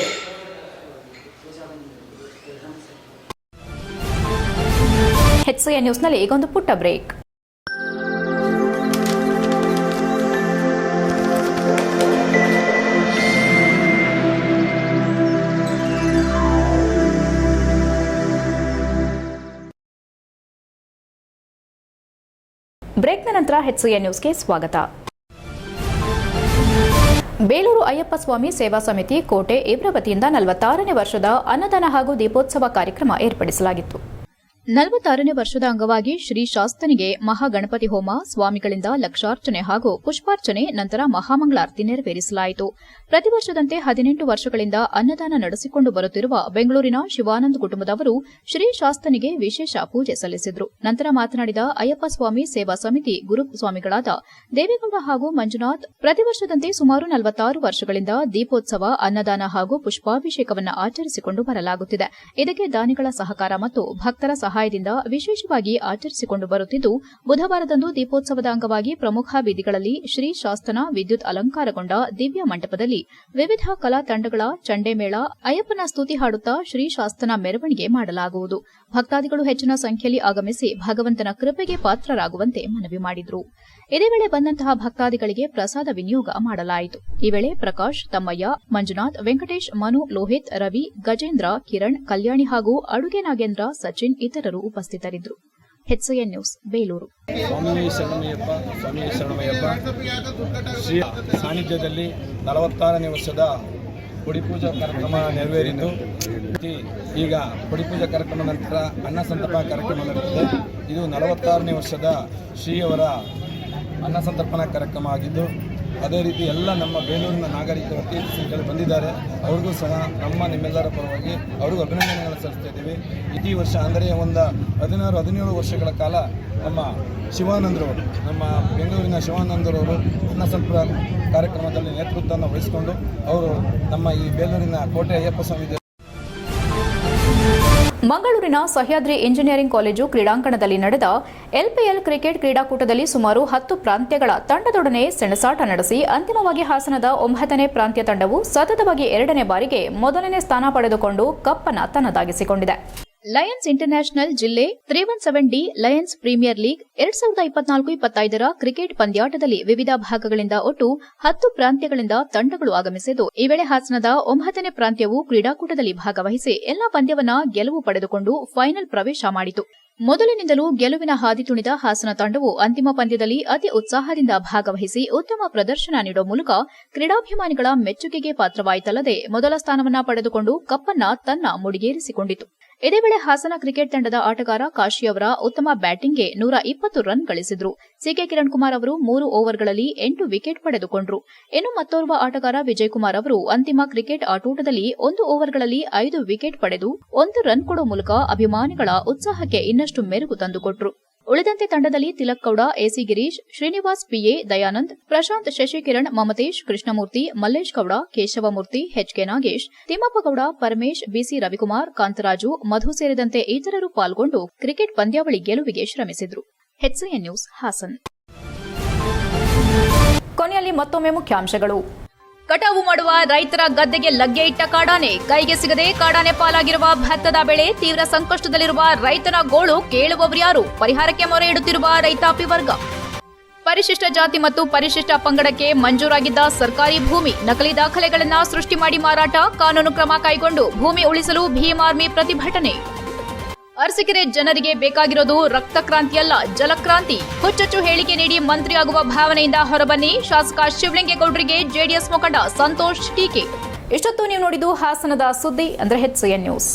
HCN ನ್ಯೂಸ್ನಲ್ಲಿ ಈಗೊಂದು ಪುಟ್ಟ ಬ್ರೇಕ್. ಬ್ರೇಕ್ನ ನಂತರ HCN ನ್ಯೂಸ್ಗೆ ಸ್ವಾಗತ. ಬೇಲೂರು ಅಯ್ಯಪ್ಪ ಸ್ವಾಮಿ ಸೇವಾ ಸಮಿತಿ ಕೋಟೆ ಇವರ ವತಿಯಿಂದ 46ನೇ ವರ್ಷದ ಅನ್ನದಾನ ಹಾಗೂ ದೀಪೋತ್ಸವ ಕಾರ್ಯಕ್ರಮ ಏರ್ಪಡಿಸಲಾಗಿತ್ತು. 46ನೇ ವರ್ಷದ ಅಂಗವಾಗಿ ಶ್ರೀ ಶಾಸ್ತನಿಗೆ ಮಹಾಗಣಪತಿ ಹೋಮ, ಸ್ವಾಮಿಗಳಿಂದ ಲಕ್ಷಾರ್ಚನೆ ಹಾಗೂ ಪುಷ್ಪಾರ್ಚನೆ ನಂತರ ಮಹಾಮಂಗಳಾರತಿ ನೆರವೇರಿಸಲಾಯಿತು. ಪ್ರತಿ ವರ್ಷದಂತೆ 18 ವರ್ಷಗಳಿಂದ ಅನ್ನದಾನ ನಡೆಸಿಕೊಂಡು ಬರುತ್ತಿರುವ ಬೆಂಗಳೂರಿನ ಶಿವಾನಂದ್ ಕುಟುಂಬದವರು ಶ್ರೀ ಶಾಸ್ತನಿಗೆ ವಿಶೇಷ ಪೂಜೆ ಸಲ್ಲಿಸಿದರು. ನಂತರ ಮಾತನಾಡಿದ ಅಯ್ಯಪ್ಪ ಸ್ವಾಮಿ ಸೇವಾ ಸಮಿತಿ ಗುರುಸ್ವಾಮಿಗಳಾದ ದೇವೇಗೌಡ ಹಾಗೂ ಮಂಜುನಾಥ್, ಪ್ರತಿ ವರ್ಷದಂತೆ ಸುಮಾರು 46 ವರ್ಷಗಳಿಂದ ದೀಪೋತ್ಸವ, ಅನ್ನದಾನ ಹಾಗೂ ಪುಷ್ಪಾಭಿಷೇಕವನ್ನು ಆಚರಿಸಿಕೊಂಡು ಬರಲಾಗುತ್ತಿದೆ. ಇದಕ್ಕೆ ದಾನಿಗಳ ಸಹಕಾರ ಮತ್ತು ಭಕ್ತರ ಸಹಾಯದಿಂದ ವಿಶೇಷವಾಗಿ ಆಚರಿಸಿಕೊಂಡು ಬರುತ್ತಿದ್ದು, ಬುಧವಾರದಂದು ದೀಪೋತ್ಸವದ ಅಂಗವಾಗಿ ಪ್ರಮುಖ ಬೀದಿಗಳಲ್ಲಿ ಶ್ರೀ ಶಾಸ್ತನ ವಿದ್ಯುತ್ ಅಲಂಕಾರಗೊಂಡ ದಿವ್ಯ ಮಂಟಪದಲ್ಲಿ ವಿವಿಧ ಕಲಾ ತಂಡಗಳ ಚಂಡೆಮೇಳ, ಅಯ್ಯಪ್ಪನ ಸ್ತುತಿ ಹಾಡುತ್ತಾ ಶ್ರೀ ಶಾಸ್ತನ ಮೆರವಣಿಗೆ ಮಾಡಲಾಗುವುದು. ಭಕ್ತಾದಿಗಳು ಹೆಚ್ಚಿನ ಸಂಖ್ಯೆಯಲ್ಲಿ ಆಗಮಿಸಿ ಭಗವಂತನ ಕೃಪೆಗೆ ಪಾತ್ರರಾಗುವಂತೆ ಮನವಿ ಮಾಡಿದರು. ಇದೇ ವೇಳೆ ಬಂದಂತಹ ಭಕ್ತಾದಿಗಳಿಗೆ ಪ್ರಸಾದ ವಿನಿಯೋಗ ಮಾಡಲಾಯಿತು. ಈ ವೇಳೆ ಪ್ರಕಾಶ್, ತಮ್ಮಯ್ಯ, ಮಂಜುನಾಥ್, ವೆಂಕಟೇಶ್, ಮನು, ಲೋಹಿತ್, ರವಿ, ಗಜೇಂದ್ರ, ಕಿರಣ್, ಕಲ್ಯಾಣಿ ಹಾಗೂ ಅಡುಗೆ ನಾಗೇಂದ್ರ, ಸಚಿನ್ ಇತರರು ಉಪಸ್ಥಿತರಿದ್ದರು. HCN news, Belur. ಸ್ವಾಮಿ ಶರಣಮಯ್ಯಪ್ಪ ಶ್ರೀ ಸಾನ್ನಿಧ್ಯದಲ್ಲಿ 46ನೇ ವರ್ಷದ ಕೊಡಿಪೂಜಾ ಕಾರ್ಯಕ್ರಮ ನೆರವೇರಿದ್ದು, ಈಗ ಕೊಡಿಪೂಜಾ ಕಾರ್ಯಕ್ರಮ ನಂತರ ಅನ್ನ ಸಂತರ್ಪಣಾ ಕಾರ್ಯಕ್ರಮ ನಡೆದಿದೆ. ಇದು 46ನೇ ವರ್ಷದ ಶ್ರೀಯವರ ಅನ್ನ ಸಂತರ್ಪಣಾ ಕಾರ್ಯಕ್ರಮ ಆಗಿದ್ದು, ಅದೇ ರೀತಿ ಎಲ್ಲ ನಮ್ಮ ಬೇಲೂರಿನ ನಾಗರಿಕ ವಕೀಲರು ಬಂದಿದ್ದಾರೆ. ಅವ್ರಿಗೂ ಸಹ ನಿಮ್ಮೆಲ್ಲರ ಪರವಾಗಿ ಅವ್ರಿಗೂ ಅಭಿನಂದನೆಗಳನ್ನು ಸಲ್ಲಿಸ್ತಾ ಇದ್ದೀವಿ. ಈ ವರ್ಷ ಅಂದರೆ ಒಂದು 16-17 ವರ್ಷಗಳ ಕಾಲ ನಮ್ಮ ಶಿವಾನಂದರವರು, ನಮ್ಮ ಬೆಂಗಳೂರಿನ ಶಿವಾನಂದರವರು ಅನ್ನ ಸಂತರ್ಪಣಾ ಕಾರ್ಯಕ್ರಮದಲ್ಲಿ ನೇತೃತ್ವವನ್ನು ವಹಿಸಿಕೊಂಡು ಅವರು ನಮ್ಮ ಈ ಬೇಲೂರಿನ ಕೋಟೆ ಅಯ್ಯಪ್ಪ ಸ್ವಾಮಿ ಮಂಗಳೂರಿನ ಸಹ್ಯಾದ್ರಿ ಇಂಜಿನಿಯರಿಂಗ್ ಕಾಲೇಜು ಕ್ರೀಡಾಂಗಣದಲ್ಲಿ ನಡೆದ ಎಲ್ಪಿಎಲ್ ಕ್ರಿಕೆಟ್ ಕ್ರೀಡಾಕೂಟದಲ್ಲಿ ಸುಮಾರು 10 ಪ್ರಾಂತ್ಯಗಳ ತಂಡದೊಡನೆ ಸೆಣಸಾಟ ನಡೆಸಿ ಅಂತಿಮವಾಗಿ ಹಾಸನದ 9ನೇ ಪ್ರಾಂತ್ಯ ತಂಡವು ಸತತವಾಗಿ 2ನೇ ಬಾರಿಗೆ ಮೊದಲನೇ ಸ್ಥಾನ ಪಡೆದುಕೊಂಡು ಕಪ್ಪನ್ನು ತನ್ನದಾಗಿಸಿಕೊಂಡಿದೆ. ಲಯನ್ಸ್ ಇಂಟರ್ನ್ಯಾಷನಲ್ ಜಿಲ್ಲೆ 317D ಲಯನ್ಸ್ ಪ್ರೀಮಿಯರ್ ಲೀಗ್ 2024-25ರ ಕ್ರಿಕೆಟ್ ಪಂದ್ಯಾಟದಲ್ಲಿ ವಿವಿಧ ಭಾಗಗಳಿಂದ ಒಟ್ಟು 10 ಪ್ರಾಂತ್ಯಗಳಿಂದ ತಂಡಗಳು ಆಗಮಿಸಿದ್ದು, ಈ ವೇಳೆ ಹಾಸನದ 9ನೇ ಪ್ರಾಂತ್ಯವು ಕ್ರೀಡಾಕೂಟದಲ್ಲಿ ಭಾಗವಹಿಸಿ ಎಲ್ಲಾ ಪಂದ್ಯವನ್ನ ಗೆಲುವು ಪಡೆದುಕೊಂಡು ಫೈನಲ್ ಪ್ರವೇಶ ಮಾಡಿತು. ಮೊದಲಿನಿಂದಲೂ ಗೆಲುವಿನ ಹಾದಿ ತುಳಿದ ಹಾಸನ ತಂಡವು ಅಂತಿಮ ಪಂದ್ಯದಲ್ಲಿ ಅತಿ ಉತ್ಸಾಹದಿಂದ ಭಾಗವಹಿಸಿ ಉತ್ತಮ ಪ್ರದರ್ಶನ ನೀಡುವ ಮೂಲಕ ಕ್ರೀಡಾಭಿಮಾನಿಗಳ ಮೆಚ್ಚುಗೆಗೆ ಪಾತ್ರವಾಯಿತಲ್ಲದೆ ಮೊದಲ ಸ್ಥಾನವನ್ನ ಪಡೆದುಕೊಂಡು ಕಪ್ಪನ್ನ ತನ್ನ ಮುಡಿಗೇರಿಸಿಕೊಂಡಿತು. ಇದೇ ವೇಳೆ ಹಾಸನ ಕ್ರಿಕೆಟ್ ತಂಡದ ಆಟಗಾರ ಕಾಶಿ ಅವರ ಉತ್ತಮ ಬ್ಯಾಟಿಂಗ್ಗೆ 120 ರನ್ ಗಳಿಸಿದ್ರು. ಸಿಕೆ ಕಿರಣ್ ಕುಮಾರ್ ಅವರು 3 ಓವರ್ಗಳಲ್ಲಿ 8 ವಿಕೆಟ್ ಪಡೆದುಕೊಂಡರು. ಇನ್ನು ಮತ್ತೋರ್ವ ಆಟಗಾರ ವಿಜಯ್ ಕುಮಾರ್ ಅವರು ಅಂತಿಮ ಕ್ರಿಕೆಟ್ ಆಟೋಟದಲ್ಲಿ 1 ಓವರ್ಗಳಲ್ಲಿ 5 ವಿಕೆಟ್ ಪಡೆದು 1 ರನ್ ಕೊಡುವ ಮೂಲಕ ಅಭಿಮಾನಿಗಳ ಉತ್ಸಾಹಕ್ಕೆ ಇನ್ನಷ್ಟು ಮೆರುಗು ತಂದುಕೊಟ್ರು. ಉಳಿದಂತೆ ತಂಡದಲ್ಲಿ Tilak Gowda, AC Girish, Srinivas PA, Dayanand, Prashanth, Shashikiran, Mamatesh, Krishnamurthy, Mallesh Gowda, Keshavamurthy, HK Nagesh, Thimmappa Gowda, Paramesh, BC Ravikumar, Kantharaju, Madhu ಸೇರಿದಂತೆ ಇತರರು ಪಾಲ್ಗೊಂಡು ಕ್ರಿಕೆಟ್ ಪಂದ್ಯಾವಳಿ ಗೆಲುವಿಗೆ ಶ್ರಮಿಸಿದರು. HCN news, Haasan. ಕೊನೆಯಲ್ಲಿ ಮತ್ತೊಮ್ಮೆ ಮುಖ್ಯಾಂಶಗಳು. ಕಟಾವು ಮಾಡುವ ರೈತರ ಗದ್ದೆಗೆ ಲಗ್ಗೆ ಇಟ್ಟ ಕಾಡಾನೆ, ಕೈಗೆ ಸಿಗದೆ ಕಾಡಾನೆ ಪಾಲಾಗಿರುವ ಭತ್ತದ ಬೆಳೆ, ತೀವ್ರ ಸಂಕಷ್ಟದಲ್ಲಿರುವ ರೈತನ ಗೋಳು ಕೇಳುವವರ್ಯಾರು, ಪರಿಹಾರಕ್ಕೆ ಮೊರೆ ಇಡುತ್ತಿರುವ ರೈತಾಪಿ ವರ್ಗ. ಪರಿಶಿಷ್ಟ ಜಾತಿ ಮತ್ತು ಪರಿಶಿಷ್ಟ ಪಂಗಡಕ್ಕೆ ಮಂಜೂರಾಗಿದ್ದ ಸರ್ಕಾರಿ ಭೂಮಿ ನಕಲಿ ದಾಖಲೆಗಳನ್ನು ಸೃಷ್ಟಿ ಮಾಡಿ ಮಾರಾಟ, ಕಾನೂನು ಕ್ರಮ ಕೈಗೊಂಡು ಭೂಮಿ ಉಳಿಸಲು ಭೀಮ್ ಆರ್ಮಿ ಪ್ರತಿಭಟನೆ. ಅರಸೀಕೆರೆ ಜನರಿಗೆ ಬೇಕಾಗಿರೋದು ರಕ್ತ ಕ್ರಾಂತಿಯಲ್ಲ, ಜಲಕ್ರಾಂತಿ. ಹುಚ್ಚುಚ್ಚು ಹೇಳಿಕೆ ನೀಡಿ ಮಂತ್ರಿಯಾಗುವ ಭಾವನೆಯಿಂದ ಹೊರಬನ್ನಿ, ಶಾಸಕ ಶಿವಲಿಂಗೇಗೌಡರಿಗೆ ಜೆಡಿಎಸ್ ಮುಖಂಡ ಸಂತೋಷ್ ಟೀಕೆ. ಇಷ್ಟೊತ್ತು ನೀವು ನೋಡಿದ್ದು ಹಾಸನದ ಸುದ್ದಿ, ಅಂದ್ರೆ HCN ನ್ಯೂಸ್.